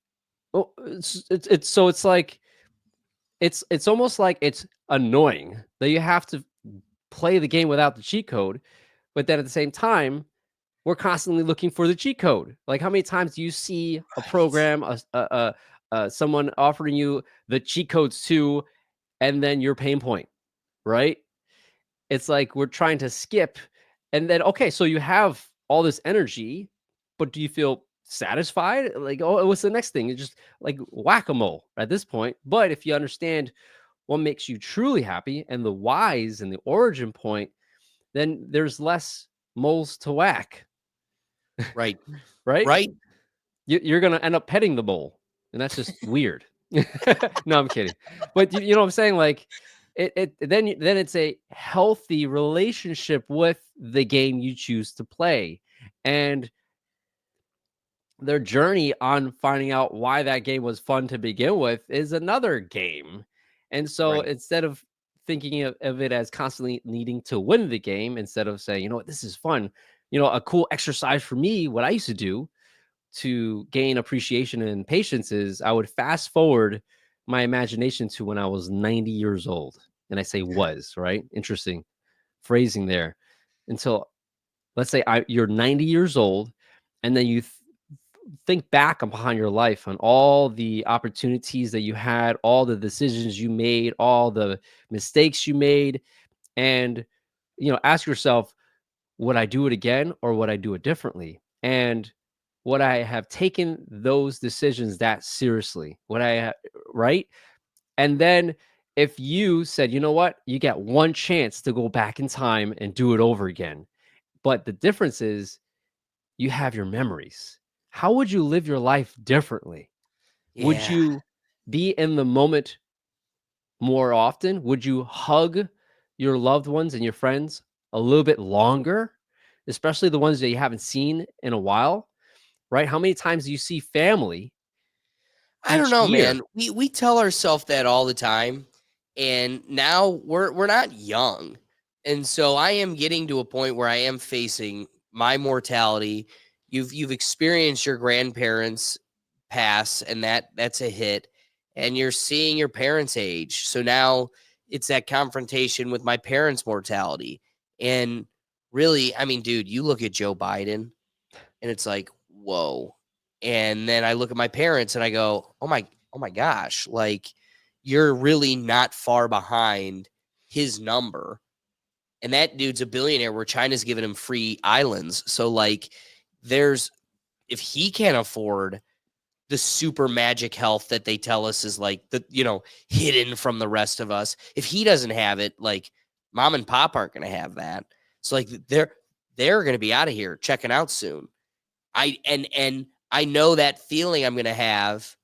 Well, it's like it's almost like it's annoying that you have to play the game without the cheat code, but then at the same time, we're constantly looking for the cheat code. Like how many times do you see a program, someone offering you the cheat codes too, and then your pain point, right? It's like we're trying to skip, and then okay, so you have all this energy, but do you feel satisfied? Like, oh, what's the next thing? It's just like whack-a-mole at this point. But if you understand what makes you truly happy and the whys and the origin point, then there's less moles to whack, Right. right? Right. You're gonna end up petting the mole, and that's just weird. No, I'm kidding. But you know what I'm saying? Like, then it's a healthy relationship with the game you choose to play, and their journey on finding out why that game was fun to begin with is another game. And so Right. instead of thinking of it as constantly needing to win the game, instead of saying, you know what, this is fun, you know, a cool exercise for me, what I used to do to gain appreciation and patience is I would fast forward my imagination to when I was 90 years old. And I say was, right? Interesting phrasing there. Until let's say you're 90 years old, and then you think back upon your life on all the opportunities that you had, all the decisions you made, all the mistakes you made, and you know, ask yourself, would I do it again or would I do it differently? And would I have taken those decisions that seriously? Would I, right? And then if you said, you know what, you get one chance to go back in time and do it over again. But the difference is you have your memories. How would you live your life differently? Would Yeah. you be in the moment more often? Would you hug your loved ones and your friends a little bit longer, especially the ones that you haven't seen in a while? Right? How many times do you see family I don't each know, year? man. We tell ourselves that all the time, and now we're not young, and so I am getting to a point where I am facing my mortality. You've experienced your grandparents pass, and that's a hit, and you're seeing your parents age. So now it's that confrontation with my parents' mortality, and really, I mean, dude, you look at Joe Biden and it's like, whoa. And then I look at my parents and I go, oh my gosh, like you're really not far behind his number. And that dude's a billionaire where China's giving him free islands. So like if he can't afford the super magic health that they tell us is like hidden from the rest of us, if he doesn't have it, like mom and pop aren't going to have that. So like they're going to be out of here checking out soon. I know that feeling I'm going to have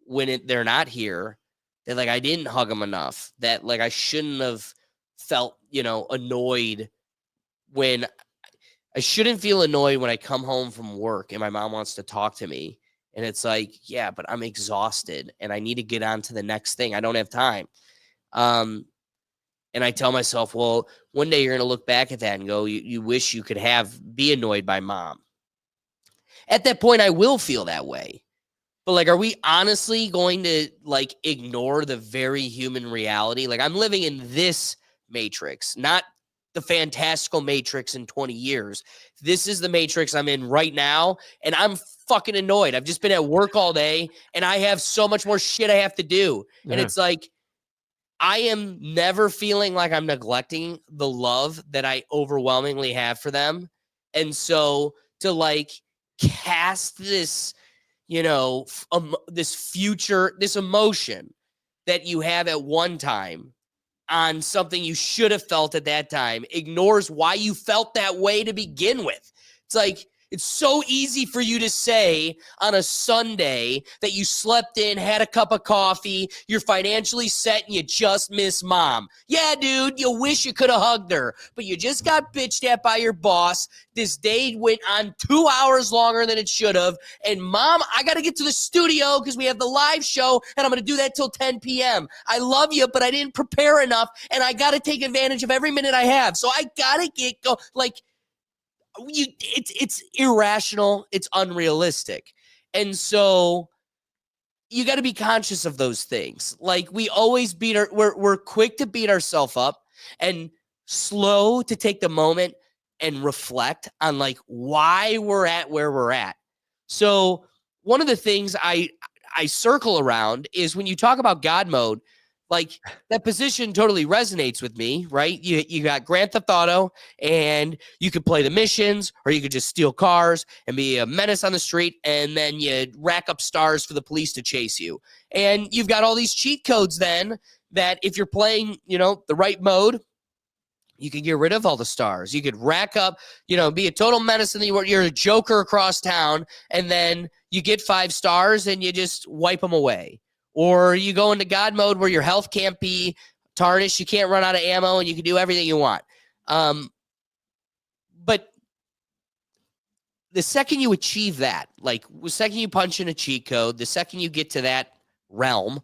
when they're not here, that like I didn't hug them enough, that like I shouldn't have felt, annoyed when I shouldn't feel annoyed when I come home from work and my mom wants to talk to me. And it's like, yeah, but I'm exhausted and I need to get on to the next thing. I don't have time. And I tell myself, well, one day you're going to look back at that and go, you wish you could be annoyed by mom. At that point, I will feel that way. But like, are we honestly going to like ignore the very human reality? Like I'm living in this matrix, not the fantastical matrix in 20 years. This is the matrix I'm in right now. And I'm fucking annoyed. I've just been at work all day and I have so much more shit I have to do. Yeah. And it's like, I am never feeling like I'm neglecting the love that I overwhelmingly have for them. And so to like cast this, this emotion that you have at one time on something you should have felt at that time ignores why you felt that way to begin with. It's like, it's so easy for you to say on a Sunday that you slept in, had a cup of coffee, you're financially set, and you just miss mom. Yeah, dude, you wish you could have hugged her, but you just got bitched at by your boss. This day went on 2 hours longer than it should have. And mom, I got to get to the studio because we have the live show, and I'm going to do that till 10 p.m. I love you, but I didn't prepare enough, and I got to take advantage of every minute I have. So I got to get go. Like, it's irrational, it's unrealistic. And so you got to be conscious of those things. Like we always we're quick to beat ourselves up and slow to take the moment and reflect on like why we're at where we're at. So one of the things I circle around is when you talk about God mode, like that position totally resonates with me, right? You got Grand Theft Auto and you could play the missions, or you could just steal cars and be a menace on the street. And then you rack up stars for the police to chase you. And you've got all these cheat codes then that if you're playing, the right mode, you could get rid of all the stars. You could rack up, be a total menace in the world. You're a joker across town, and then you get 5 stars and you just wipe them away. Or you go into God mode where your health can't be tarnished. You can't run out of ammo and you can do everything you want. But the second you achieve that, like the second you punch in a cheat code, the second you get to that realm,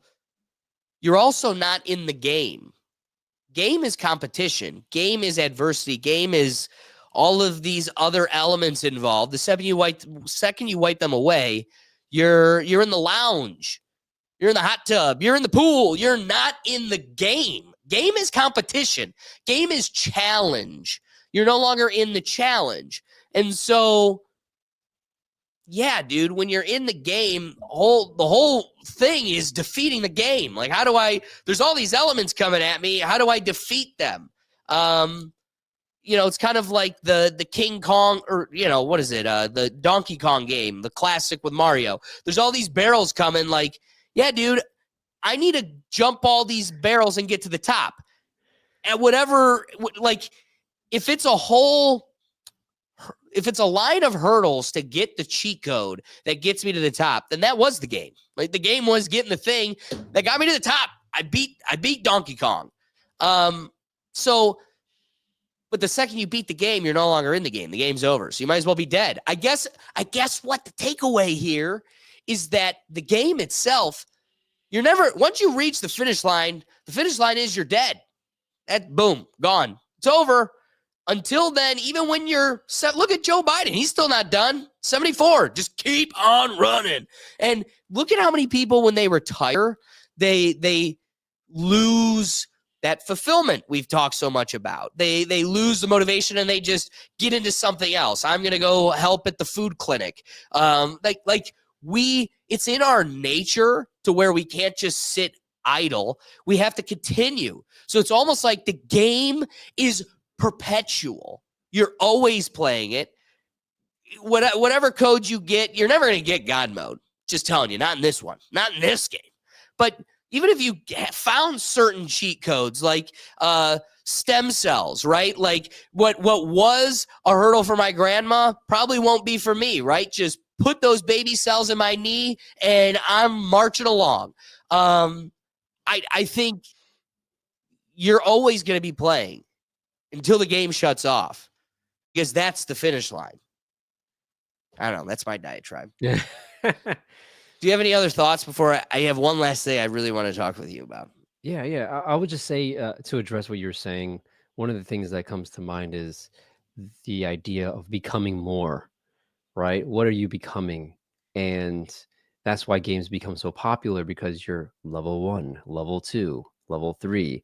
you're also not in the game. Game is competition. Game is adversity. Game is all of these other elements involved. The second you wipe them away, you're in the lounge. You're in the hot tub. You're in the pool. You're not in the game. Game is competition. Game is challenge. You're no longer in the challenge. And so, yeah, dude, when you're in the game, the whole thing is defeating the game. Like, there's all these elements coming at me. How do I defeat them? It's kind of like the King Kong, or, what is it? The Donkey Kong game, the classic with Mario. There's all these barrels coming, like, yeah, dude, I need to jump all these barrels and get to the top. And whatever, like, if it's a line of hurdles to get the cheat code that gets me to the top, then that was the game. Like, the game was getting the thing that got me to the top. I beat Donkey Kong. But the second you beat the game, you're no longer in the game. The game's over. So you might as well be dead. I guess what the takeaway here is that the game itself, once you reach the finish line is you're dead. Boom, gone. It's over. Until then, even when you're set, look at Joe Biden. He's still not done. 74. Just keep on running. And look at how many people, when they retire, they lose that fulfillment we've talked so much about. They lose the motivation and they just get into something else. I'm going to go help at the food clinic. It's in our nature to where we can't just sit idle. We have to continue. So it's almost like the game is perpetual. You're always playing it. Whatever code you get, you're never going to get God mode. Just telling you, not in this one, not in this game. But even if you found certain cheat codes like stem cells, right? Like what was a hurdle for my grandma probably won't be for me, right? Just put those baby cells in my knee and I'm marching along. I think you're always going to be playing until the game shuts off because that's the finish line. I don't know. That's my diatribe. Yeah. Do you have any other thoughts before I have one last thing I really want to talk with you about? Yeah. I would just say to address what you're saying, one of the things that comes to mind is the idea of becoming more, right? What are you becoming? And that's why games become so popular because you're level 1, level 2, level 3.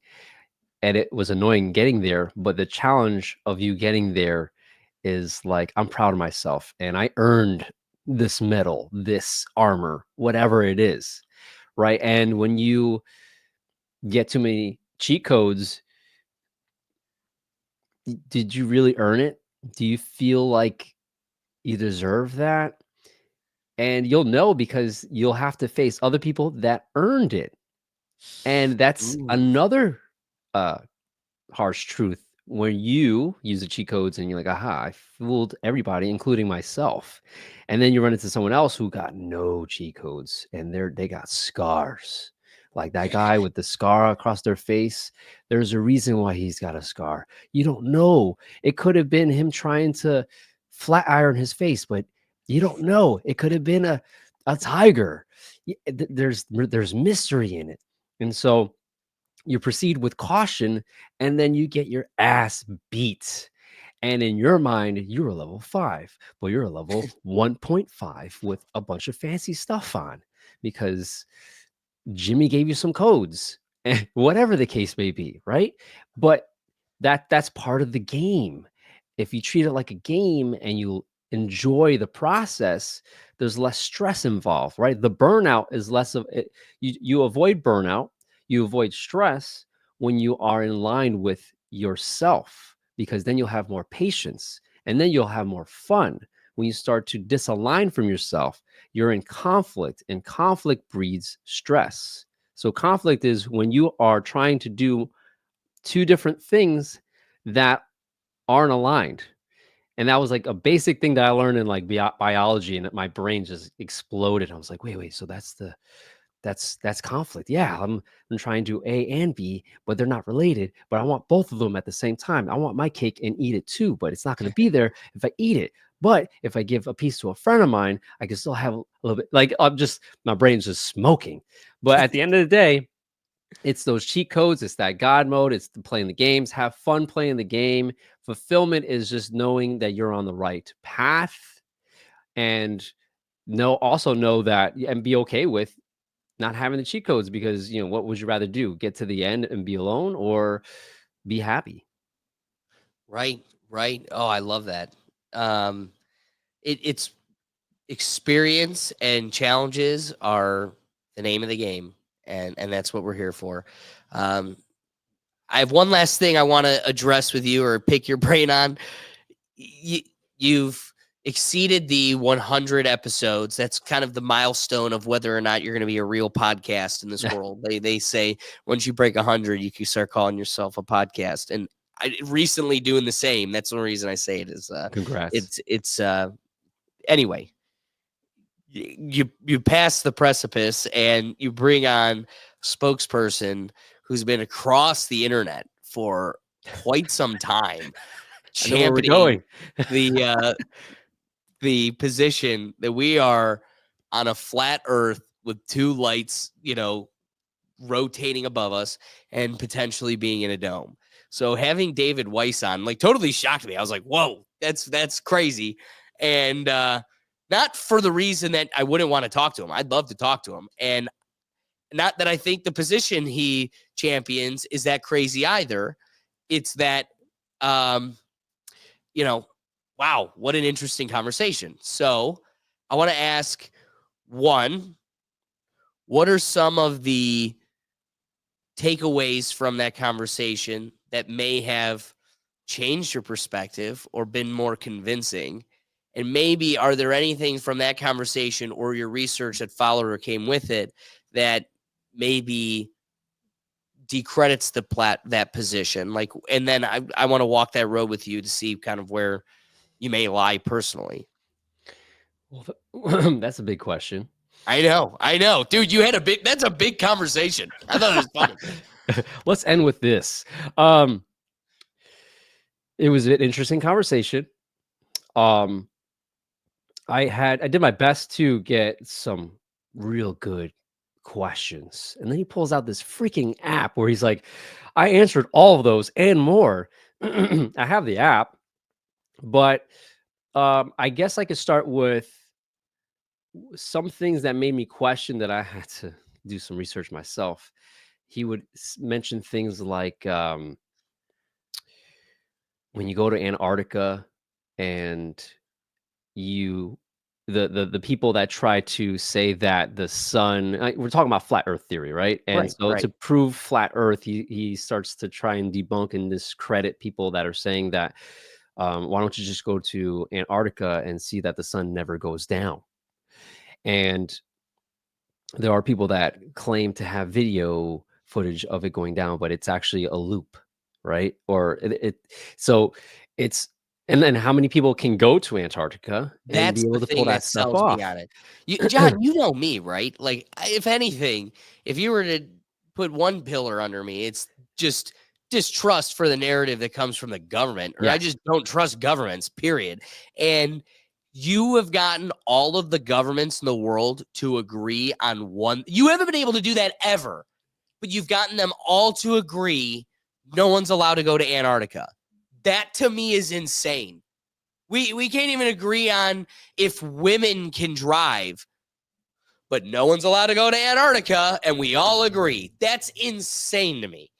And it was annoying getting there, but the challenge of you getting there is like, I'm proud of myself and I earned this medal, this armor, whatever it is, right? And when you get too many cheat codes, did you really earn it? Do you feel like you deserve that? And you'll know because you'll have to face other people that earned it. And that's another harsh truth when you use the cheat codes and you're like, aha, I fooled everybody, including myself. And then you run into someone else who got no cheat codes and they got scars. Like that guy with the scar across their face. There's a reason why he's got a scar. You don't know. It could have been him trying to flat iron his face, but you don't know. It could have been a tiger. There's mystery in it. And so you proceed with caution and then you get your ass beat. And in your mind, you're a level 5, but you're a level 1.5 with a bunch of fancy stuff on because Jimmy gave you some codes, whatever the case may be, right? But that's part of the game. If you treat it like a game and you enjoy the process, there's less stress involved, right? The burnout is less of it. You avoid burnout, you avoid stress when you are in line with yourself, because then you'll have more patience and then you'll have more fun. When you start to disalign from yourself, you're in conflict, and conflict breeds stress. So conflict is when you are trying to do two different things that aren't aligned. And that was like a basic thing that I learned in like biology, and my brain just exploded. I was like, wait, so that's conflict. Yeah, I'm trying to do A and B, but they're not related. But I want both of them at the same time. I want my cake and eat it too, but it's not going to be there if I eat it. But if I give a piece to a friend of mine, I can still have a little bit. Like my brain's just smoking. But at the end of the day, it's those cheat codes. It's that God mode. It's playing the games. Have fun playing the game. Fulfillment is just knowing that you're on the right path, and also know that and be okay with not having the cheat codes, because what would you rather do? Get to the end and be alone, or be happy? Right. Oh, I love that. It's experience and challenges are the name of the game, and that's what we're here for. I have one last thing I want to address with you or pick your brain on. You've exceeded the 100 episodes. That's kind of the milestone of whether or not you're going to be a real podcast in this world. They say once you break 100, you can start calling yourself a podcast. And I recently doing the same. That's the reason I say it is. Congrats. It's anyway. You pass the precipice and you bring on a spokesperson who's been across the internet for quite some time, championing the position that we are on a flat earth with two lights, rotating above us and potentially being in a dome. So having David Weiss on totally shocked me. I was like, whoa, that's crazy. And not for the reason that I wouldn't want to talk to him. I'd love to talk to him. And not that I think the position he champions is that crazy either. It's that, you know, wow, what an interesting conversation. So I want to ask, one, what are some of the takeaways from that conversation that may have changed your perspective or been more convincing? And maybe are there anything from that conversation or your research that followed or came with it that maybe decredits that position? Like, and then I want to walk that road with you to see kind of where you may lie personally. Well, that's a big question. I know, dude. That's a big conversation. I thought it was funny. Let's end with this. It was an interesting conversation. I did my best to get some real good questions. And then he pulls out this freaking app where he's like, I answered all of those and more. I have the app, but I guess I could start with some things that made me question that I had to do some research myself. He would mention things like when you go to Antarctica and the people that try to say that the sun, we're talking about flat earth theory, right? And so to prove flat earth, he starts to try and debunk and discredit people that are saying that why don't you just go to Antarctica and see that the sun never goes down? And there are people that claim to have video footage of it going down, but it's actually a loop, right? Or so it's, and then how many people can go to Antarctica and That's be able the to pull thing that that stuff sells off? me on it. John, you know me, right? Like, if anything, if you were to put one pillar under me, it's just distrust for the narrative that comes from the government, or I Yes. just don't trust governments, period. And you have gotten all of the governments in the world to agree on one. You haven't been able to do that ever, but you've gotten them all to agree no one's allowed to go to Antarctica. That to me is insane. We can't even agree on if women can drive, but no one's allowed to go to Antarctica, and we all agree. That's insane to me.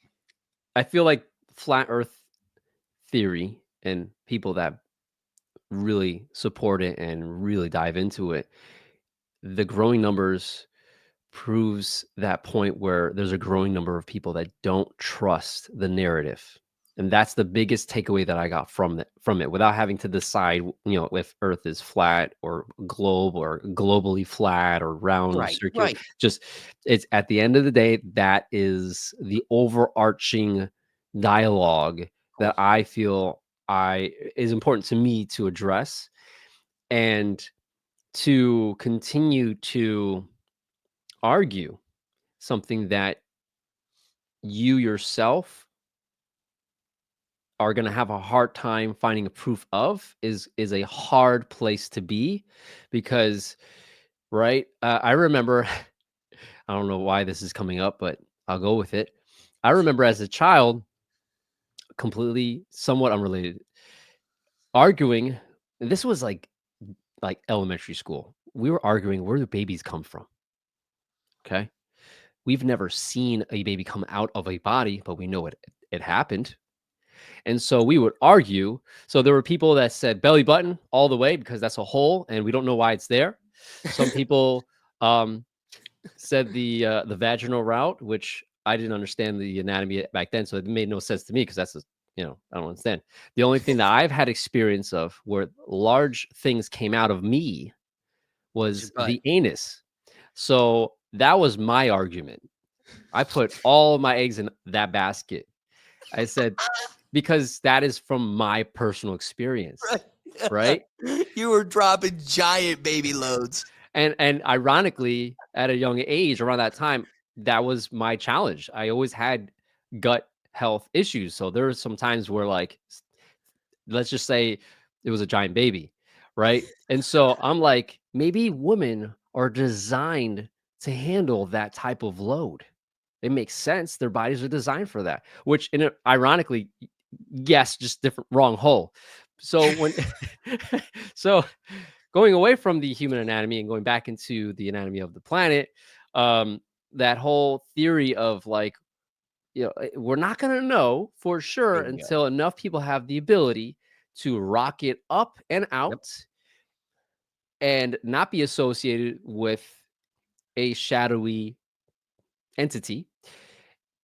I feel like flat earth theory and people that really support it and really dive into it, the growing numbers proves that point where there's a growing number of people that don't trust the narrative. And that's the biggest takeaway that I got from it without having to decide, if earth is flat or globe or globally flat or round, circular. Right. Just, it's at the end of the day, that is the overarching dialogue that I feel is important to me to address and to continue to argue something that you yourself are going to have a hard time finding a proof of is a hard place to be because right I remember I don't know why this is coming up, but I'll go with it. I remember as a child, completely somewhat unrelated, arguing, and this was like elementary school. We were arguing where do babies come from. Okay, we've never seen a baby come out of a body, but we know it happened. And so we would argue. So there were people that said belly button all the way because that's a hole and we don't know why it's there. Some people said the vaginal route, which I didn't understand the anatomy back then, so it made no sense to me because that's I don't understand. The only thing that I've had experience of where large things came out of me was the anus. So that was my argument. I put all of my eggs in that basket. I said, because that is from my personal experience, right? You were dropping giant baby loads. And ironically, at a young age, around that time, that was my challenge. I always had gut health issues. So there were some times where, like, let's just say it was a giant baby, right? And so I'm like, maybe women are designed to handle that type of load. It makes sense. Their bodies are designed for that, which ironically, yes, just different, wrong hole. So so going away from the human anatomy and going back into the anatomy of the planet, that whole theory of like, we're not going to know for sure Bingo. until enough people have the ability to rocket up and out and not be associated with a shadowy entity,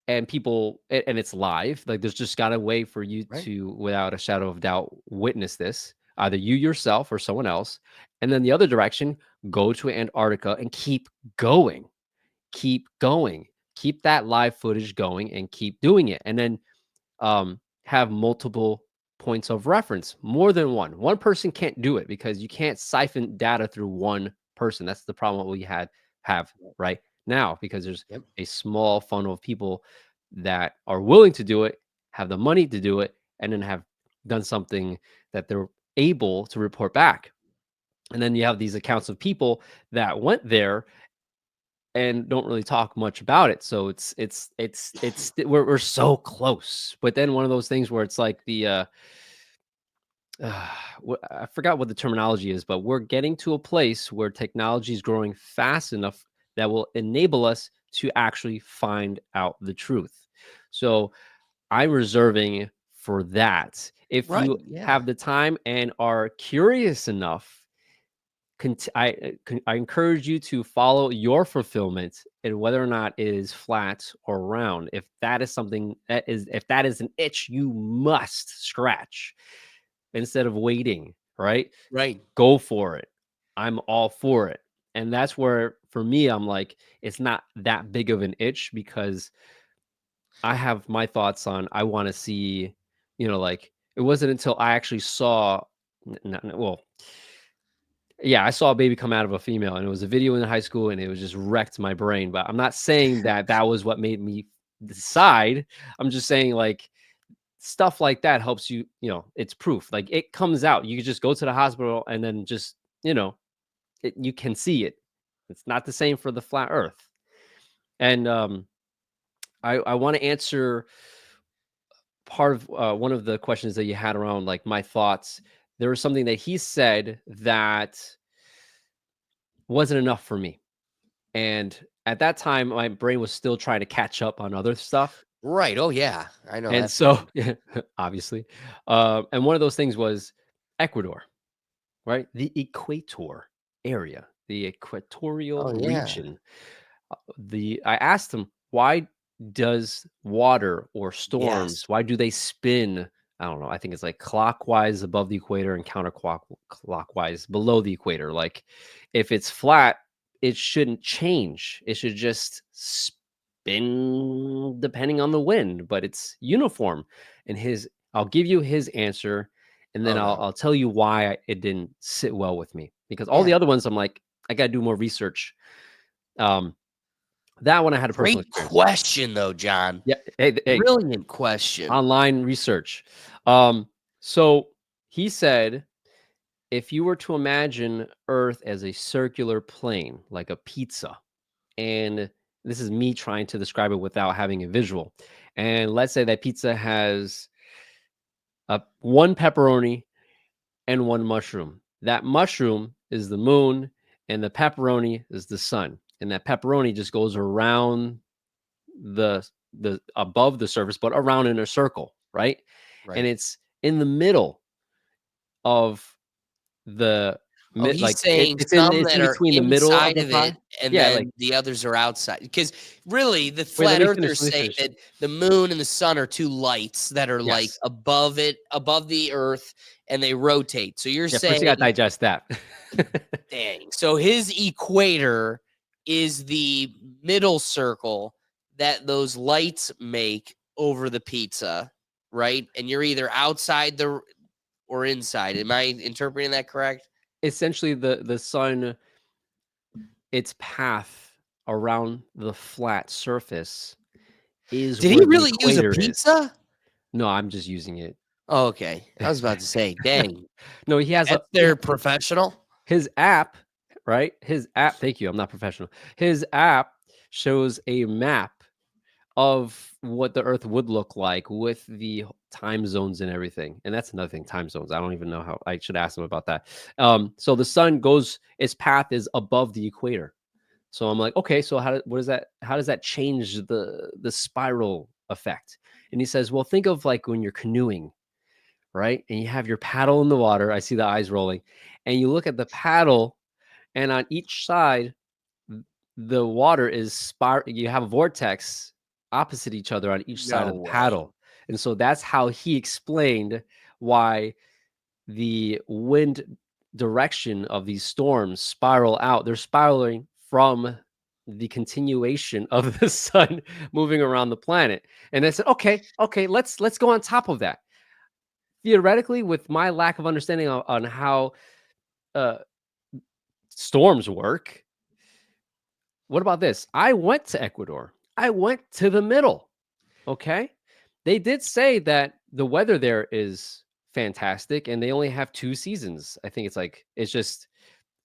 and people, and it's live. Like there's just got a way for you Right. to, without a shadow of doubt, witness this, either you yourself or someone else. And then the other direction, go to Antarctica and keep going, keep that live footage going and keep doing it. And then have multiple points of reference, more than one. One person can't do it because you can't siphon data through one person. That's the problem we have right now, because there's a small funnel of people that are willing to do it, have the money to do it, and then have done something that they're able to report back. And then you have these accounts of people that went there and don't really talk much about it. So we're so close. But then one of those things where it's like the I forgot what the terminology is, but we're getting to a place where technology is growing fast enough that will enable us to actually find out the truth. So I'm reserving for that. If you have the time and are curious enough, I encourage you to follow your fulfillment, and whether or not it is flat or round. If that is something if that is an itch you must scratch, instead of waiting, right? Go for it. I'm all for it. And that's where, for me, I'm like, it's not that big of an itch, because I have my thoughts on, I want to see, like, it wasn't until I actually saw, well, yeah, I saw a baby come out of a female, and it was a video in high school, and it was just wrecked my brain. But I'm not saying that that was what made me decide. I'm just saying, like, stuff like that helps you, it's proof. Like, it comes out. You just go to the hospital and then just, you can see it. It's not the same for the flat earth. And I want to answer part of one of the questions that you had around like my thoughts. There was something that he said that wasn't enough for me. And at that time, my brain was still trying to catch up on other stuff. Right. Oh, yeah. I know. And so, obviously, and one of those things was Ecuador, right? The equator area, the equatorial region. I asked him, why does water or storms, why do they spin? I don't know. I think it's like clockwise above the equator and counterclockwise below the equator. Like, if it's flat, it shouldn't change. It should just spin depending on the wind, but it's uniform. And I'll give you his answer, and then I'll tell you why it didn't sit well with me, because all the other ones, I'm like, I got to do more research. That one I had a personal experience. Great question, though, John. Yeah, hey, brilliant question. Online research. So he said, if you were to imagine Earth as a circular plane, like a pizza, and this is me trying to describe it without having a visual, and let's say that pizza has one pepperoni and one mushroom. That mushroom is the moon, and the pepperoni is the sun. And that pepperoni just goes around the above the surface, but around in a circle, right? And it's in the middle of the he's saying it's some that are between the middle of the pie, and then the others are outside. Because really, the flat earthers say that the moon and the sun are two lights that are like above the earth, and they rotate. So you're saying, first you gotta digest that. Dang. So his equator is the middle circle that those lights make over the pizza, right? And you're either outside or inside. Am I interpreting that correct? Essentially, the sun, its path around the flat surface is. Did he really use a pizza? No, I'm just using it. Oh, okay. I was about to say, dang. No, he has they're professional. His app, right? His app. Thank you. I'm not professional. His app shows a map of what the Earth would look like with the time zones and everything. And that's another thing, time zones. I don't even know how. I should ask him about that. So the sun its path is above the equator. So I'm like, okay, so what is that? How does that change the spiral effect? And he says, well, think of like when you're canoeing, right? And you have your paddle in the water. I see the eyes rolling, and you look at the paddle, and on each side, the water is you have a vortex opposite each other on each side No of the way. paddle. And so that's how he explained why the wind direction of these storms spiral out. They're spiraling from the continuation of the sun moving around the planet. And I said, okay, let's go on top of that. Theoretically, with my lack of understanding on how uh, storms work, what about this? I went to Ecuador. I went to the middle. Okay. They did say that the weather there is fantastic and they only have 2 seasons. I think it's just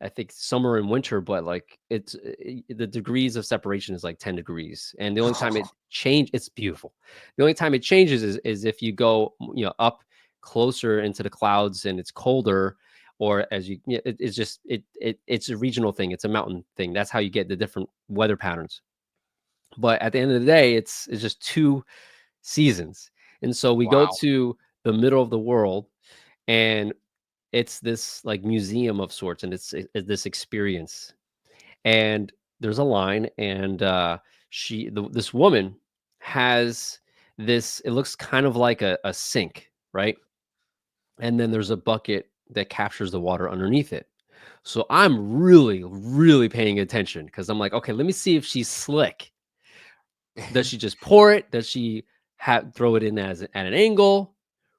I think summer and winter, but like the degrees of separation is like 10 degrees. And the only time it's beautiful. The only time it changes is if you go, up closer into the clouds and it's colder, or as it's just it's a regional thing. It's a mountain thing. That's how you get the different weather patterns. But at the end of the day, it's just 2 seasons. And so we go Wow. to the middle of the world, and it's this like museum of sorts, and it's this experience. And there's a line, and this woman has this, it looks kind of like a sink, right? And then there's a bucket that captures the water underneath it. So I'm really, really paying attention because I'm like, okay, let me see if she's slick. Does she just pour it? Does she throw it in at an angle,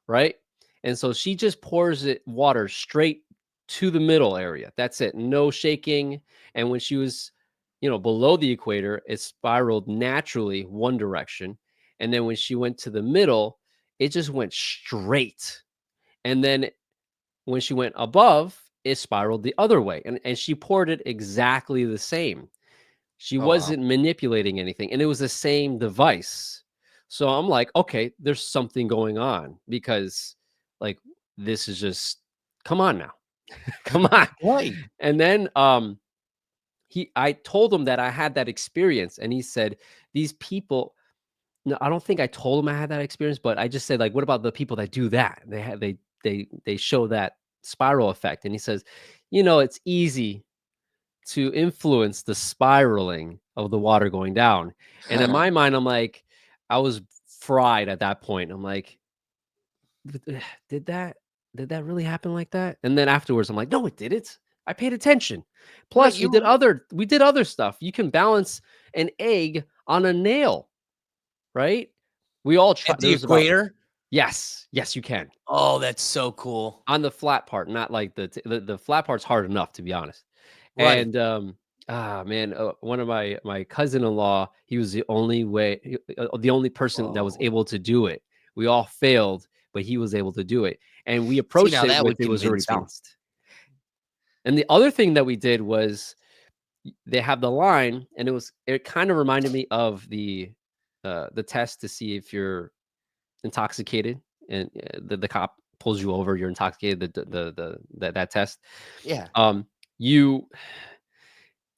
right? And so she just pours it water straight to the middle area. That's it. No shaking. And when she was, below the equator, it spiraled naturally one direction. And then when she went to the middle, it just went straight. And then when she went above, it spiraled the other way. And she poured it exactly the same. She Oh, wow. wasn't manipulating anything, and it was the same device. So I'm like, okay, there's something going on, because like this is just, come on now. Come on. Right. And then I told him that I had that experience, and he said, these people, no, I don't think I told him I had that experience, but I just said, like, what about the people that do that? They show that spiral effect. And he says, it's easy to influence the spiraling of the water going down. And in my mind, I'm like, I was fried at that point. I'm like, did that really happen like that? And then afterwards, I'm like, no, it didn't. I paid attention. Right, Plus, we did other stuff. You can balance an egg on a nail, right? We all tried. At the equator? Yes, you can. Oh, that's so cool. On the flat part, not like the flat part's hard enough, to be honest. Right. And man, one of my cousin-in-law, he was the only person that was Whoa. able to do it. We all failed, but he was able to do it. And we See, approached now it that with would it was already convince me. balanced. And the other thing that we did was they have the line, and it kind of reminded me of the test to see if you're intoxicated, and the cop pulls you over, you're intoxicated, that test. Yeah. You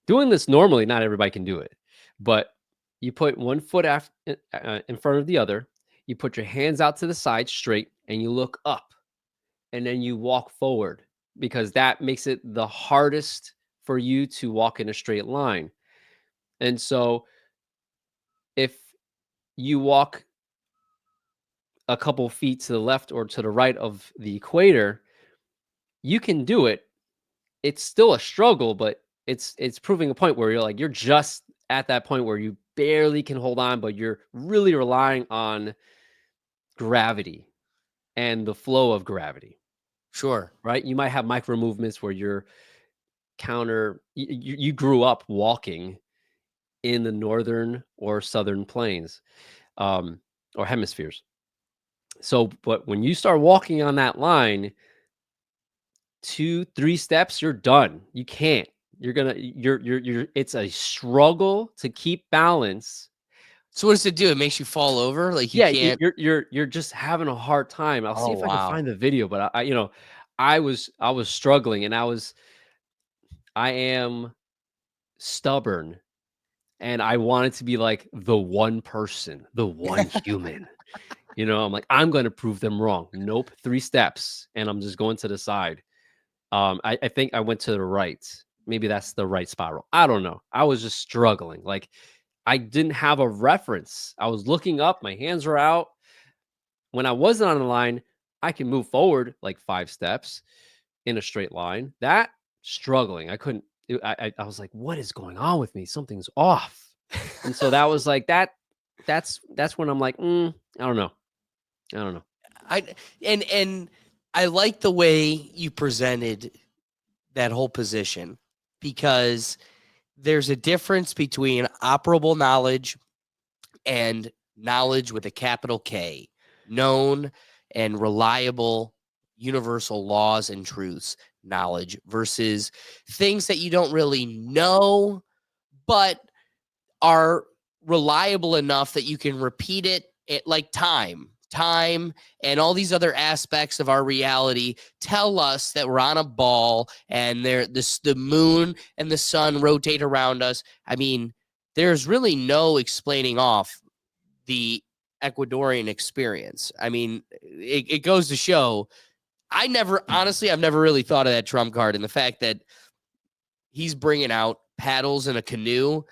doing this normally, not everybody can do it, but you put one foot in front of the other, you put your hands out to the side straight, and you look up, and then you walk forward, because that makes it the hardest for you to walk in a straight line. And so if you walk a couple feet to the left or to the right of the equator, you can do it. It's still a struggle, but it's proving a point where you're just at that point where you barely can hold on, but you're really relying on gravity and the flow of gravity, Sure. right? You might have micro movements where you grew up walking in the northern or southern plains, or hemispheres. So, but when you start walking on that line, 2-3 steps, you're done. You can't. It's a struggle to keep balance. So what does it do? It makes you fall over? Like you Yeah, can't. you're just having a hard time. I'll see Oh, if I can wow. find the video, but I was struggling, and I am stubborn, and I wanted to be like the one person, the one human. I'm like, I'm going to prove them wrong. Nope, 3 steps, and I'm just going to the side. I think I went to the right. Maybe that's the right spiral. I don't know. I was just struggling. Like, I didn't have a reference. I was looking up. My hands were out. When I wasn't on the line, I can move forward like 5 steps in a straight line. That struggling, I couldn't. I was like, what is going on with me? Something's off. And so that was like that. That's when I'm like, I don't know. I don't know. And I like the way you presented that whole position, because there's a difference between operable knowledge and knowledge with a capital K, known and reliable universal laws and truths knowledge, versus things that you don't really know, but are reliable enough that you can repeat it, like time and all these other aspects of our reality tell us that we're on a ball and the moon and the sun rotate around us. I mean, there's really no explaining off the Ecuadorian experience. I mean, it goes to show, I've never really thought of that trump card, and the fact that he's bringing out paddles in a canoe,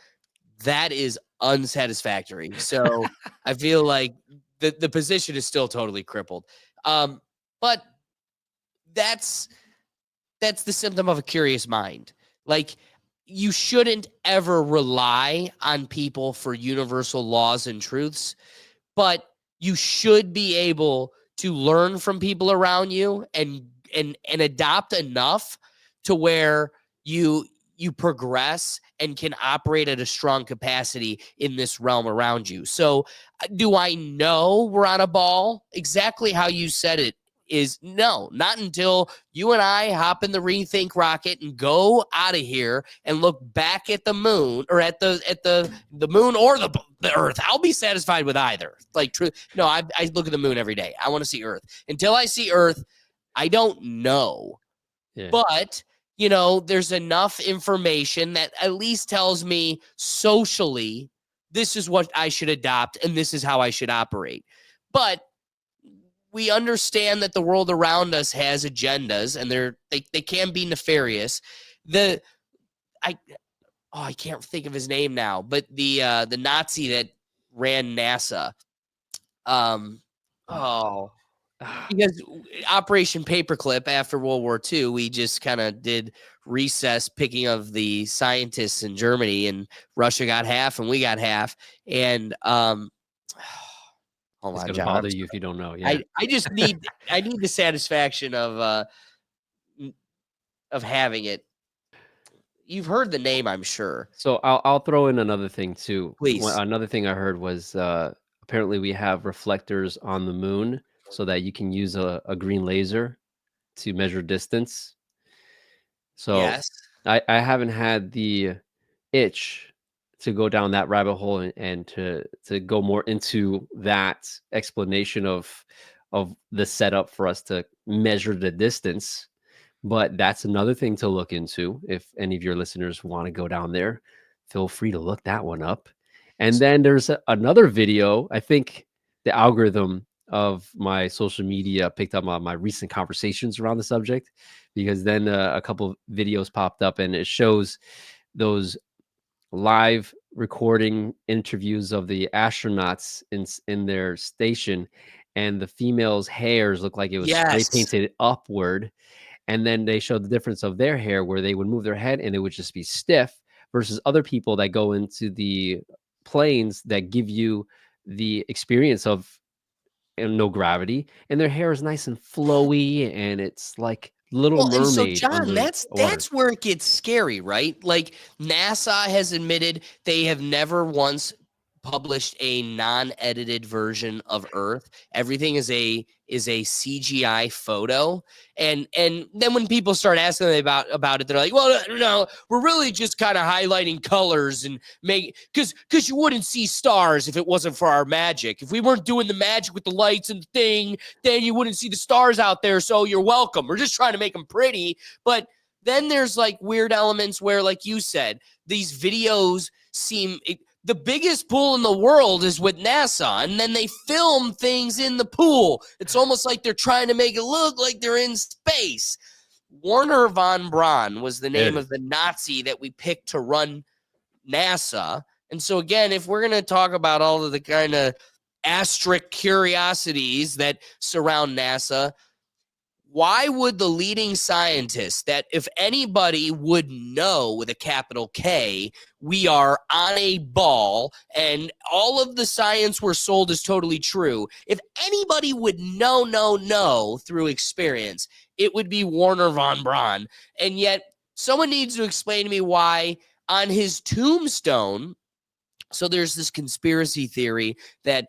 that is unsatisfactory. So I feel like the position is still totally crippled. But that's the symptom of a curious mind. Like, you shouldn't ever rely on people for universal laws and truths, but you should be able to learn from people around you and adopt enough to where you progress and can operate at a strong capacity in this realm around you. So do I know we're on a ball? Exactly how you said it is no, not until you and I hop in the Rethink rocket and go out of here and look back at the moon, or at the moon or the Earth. I'll be satisfied with either. Like, no, I look at the moon every day. I want to see Earth. Until I see Earth, I don't know. Yeah. But there's enough information that at least tells me socially, this is what I should adopt and this is how I should operate. But we understand that the world around us has agendas, and they can be nefarious. I can't think of his name now, but the Nazi that ran NASA. Because Operation Paperclip after World War II, we just kind of did recess picking of the scientists in Germany, and Russia got half and we got half. And hold it's on, gonna John, bother you if you don't know. Yeah, I just need the satisfaction of having it. You've heard the name, I'm sure. So I'll throw in another thing too. Please. Another thing I heard was apparently we have reflectors on the moon, so that you can use a green laser to measure distance. So yes. I haven't had the itch to go down that rabbit hole and to go more into that explanation of the setup for us to measure the distance. But that's another thing to look into. If any of your listeners want to go down there, feel free to look that one up. And then there's another video. I think the algorithm of my social media picked up on my recent conversations around the subject, because then a couple of videos popped up and it shows those live recording interviews of the astronauts in their station, and the female's hairs look like it was spray painted upward. And then they showed the difference of their hair, where they would move their head and it would just be stiff, versus other people that go into the planes that give you the experience of no gravity, and their hair is nice and flowy, and it's like Little Mermaid. So John, that's where it gets scary, right? Like, NASA has admitted they have never once published a non-edited version of Earth. Everything is a CGI photo. And then when people start asking them about it, they're like, well, no, we're really just kind of highlighting colors and because you wouldn't see stars if it wasn't for our magic. If we weren't doing the magic with the lights and the thing, then you wouldn't see the stars out there. So you're welcome. We're just trying to make them pretty. But then there's like weird elements where, like you said, these videos seem the biggest pool in the world is with NASA, and then they film things in the pool. It's almost like they're trying to make it look like they're in space. Werner von Braun was the name of the Nazi that we picked to run NASA. And so again, if we're going to talk about all of the kind of asterisk curiosities that surround NASA, why would the leading scientists that if anybody would know with a capital K, we are on a ball and all of the science we're sold is totally true. If anybody would know through experience, it would be Werner von Braun. And yet someone needs to explain to me why on his tombstone, so there's this conspiracy theory that,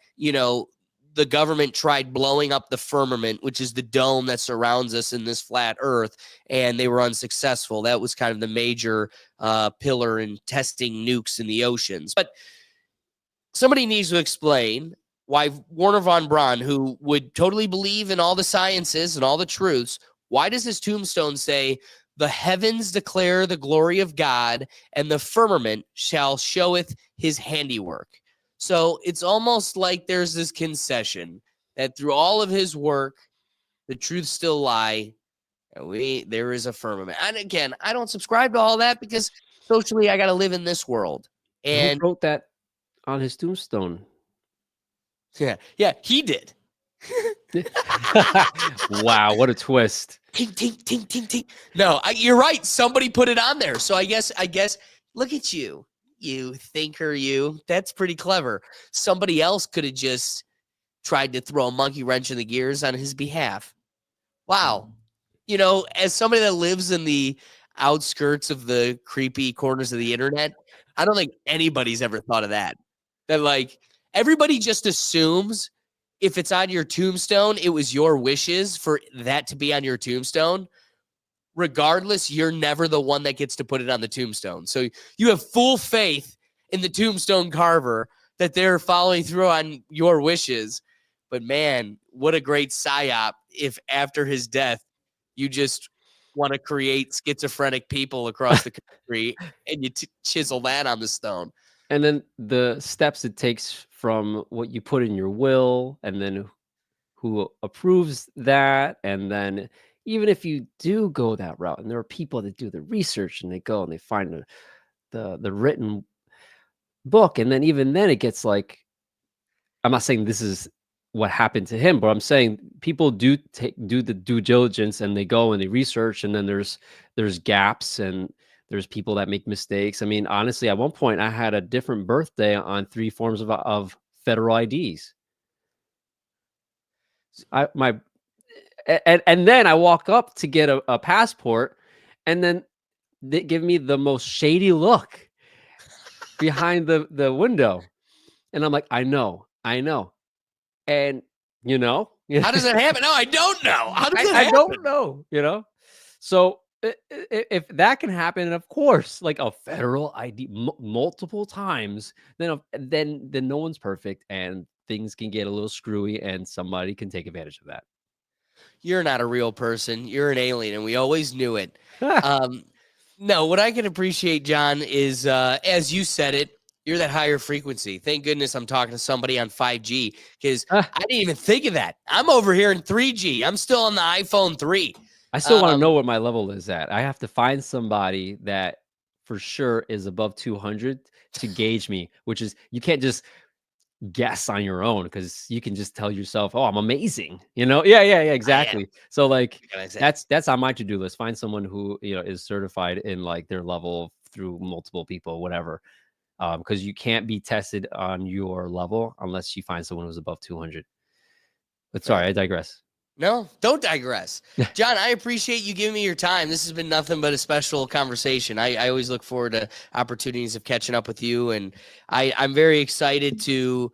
the government tried blowing up the firmament, which is the dome that surrounds us in this flat earth, and they were unsuccessful. That was kind of the major pillar in testing nukes in the oceans. But somebody needs to explain why Werner von Braun, who would totally believe in all the sciences and all the truths, why does his tombstone say, "The heavens declare the glory of God, and the firmament shall showeth his handiwork"? So it's almost like there's this concession that through all of his work, the truth still lie. And there is a firmament. And again, I don't subscribe to all that because socially I got to live in this world. And who wrote that on his tombstone? yeah, he did. Wow, what a twist. Ting, ting, ting, ting, ting. No, you're right. Somebody put it on there. So I guess, look at you. You thinker, you. That's pretty clever. Somebody else could have just tried to throw a monkey wrench in the gears on his behalf. Wow. As somebody that lives in the outskirts of the creepy corners of the internet, I don't think anybody's ever thought of that. That like everybody just assumes if it's on your tombstone, it was your wishes for that to be on your tombstone. Regardless, you're never the one that gets to put it on the tombstone. So you have full faith in the tombstone carver that they're following through on your wishes. But man, what a great psyop if after his death, you just want to create schizophrenic people across the country and you chisel that on the stone. And then the steps it takes from what you put in your will, and then who approves that, and then even if you do go that route, and there are people that do the research and they go and they find the written book, and then even then it gets like, I'm not saying this is what happened to him, but I'm saying people do the due diligence and they go and they research, and then there's gaps and there's people that make mistakes. I mean, honestly, at one point I had a different birthday on 3 forms of federal IDs. And then I walk up to get a passport, and then they give me the most shady look behind the window. And I'm like, I know. And how does that happen? No, I don't know. How does that I happen? don't know, So if that can happen, and of course, like a federal ID multiple times, then no one's perfect, and things can get a little screwy, and somebody can take advantage of that. You're not a real person. You're an alien, and we always knew it. No, what I can appreciate, John, is as you said it, you're that higher frequency. Thank goodness I'm talking to somebody on 5G because I didn't even think of that. I'm over here in 3G. I'm still on the iPhone 3. I still want to know what my level is at. I have to find somebody that for sure is above 200 to gauge me, which is, you can't just guess on your own because you can just tell yourself, "Oh, I'm amazing," Yeah, exactly. So like that's on my to-do list. Find someone who is certified in like their level through multiple people, whatever. Because you can't be tested on your level unless you find someone who's above 200. But sorry, I digress. No, don't digress. John, I appreciate you giving me your time. This has been nothing but a special conversation. I always look forward to opportunities of catching up with you. And I'm very excited to,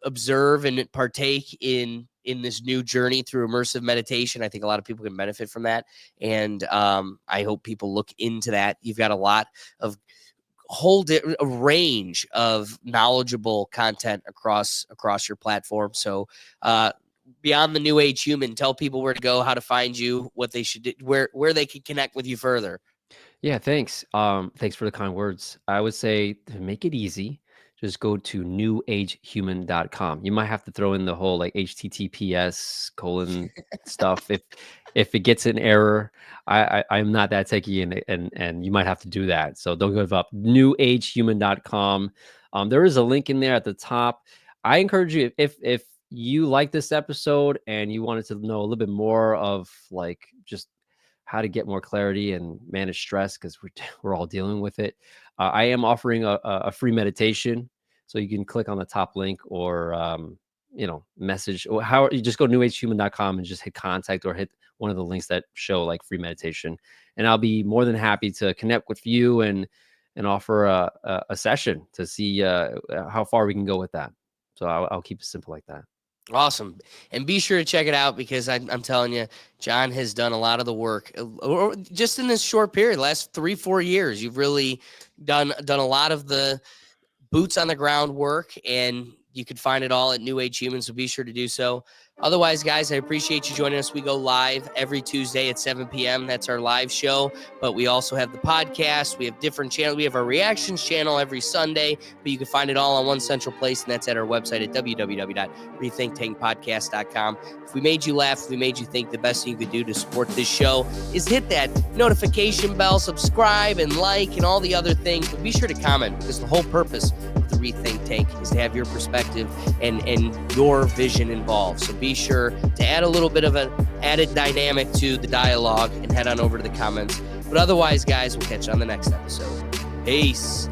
observe and partake in this new journey through immersive meditation. I think a lot of people can benefit from that. And I hope people look into that. You've got a lot of a range of knowledgeable content across your platform. So, beyond the New Age Human, tell people where to go, how to find you, what they should do, where they can connect with you further. Yeah, thanks. Thanks for the kind words. I would say to make it easy, just go to NewAgeHuman.com. You might have to throw in the whole like HTTPS colon stuff if it gets an error. I'm not that techie, and you might have to do that. So don't give up. NewAgeHuman.com. There is a link in there at the top. I encourage you, if you like this episode and you wanted to know a little bit more of like just how to get more clarity and manage stress, because we're all dealing with it. I am offering a free meditation, so you can click on the top link or message, or how you just go to newAgeHuman.com and just hit contact or hit one of the links that show like free meditation, and I'll be more than happy to connect with you and offer a session to see how far we can go with that. So I'll keep it simple like that. Awesome. And be sure to check it out, because I'm telling you, Jon has done a lot of the work just in this short period, last 3-4 years. You've really done a lot of the boots on the ground work, and you can find it all at New Age Human. So be sure to do so. Otherwise, guys, I appreciate you joining us. We go live every Tuesday at 7 p.m. That's our live show. But we also have the podcast. We have different channels. We have our reactions channel every Sunday. But you can find it all on one central place, and that's at our website at www.rethinktankpodcast.com. If we made you laugh, if we made you think, the best thing you could do to support this show is hit that notification bell, subscribe, and like, and all the other things. But be sure to comment, because the whole purpose of the Rethink Tank is to have your perspective and your vision involved. So be sure to add a little bit of an added dynamic to the dialogue and head on over to the comments. But otherwise, guys, we'll catch you on the next episode. Peace.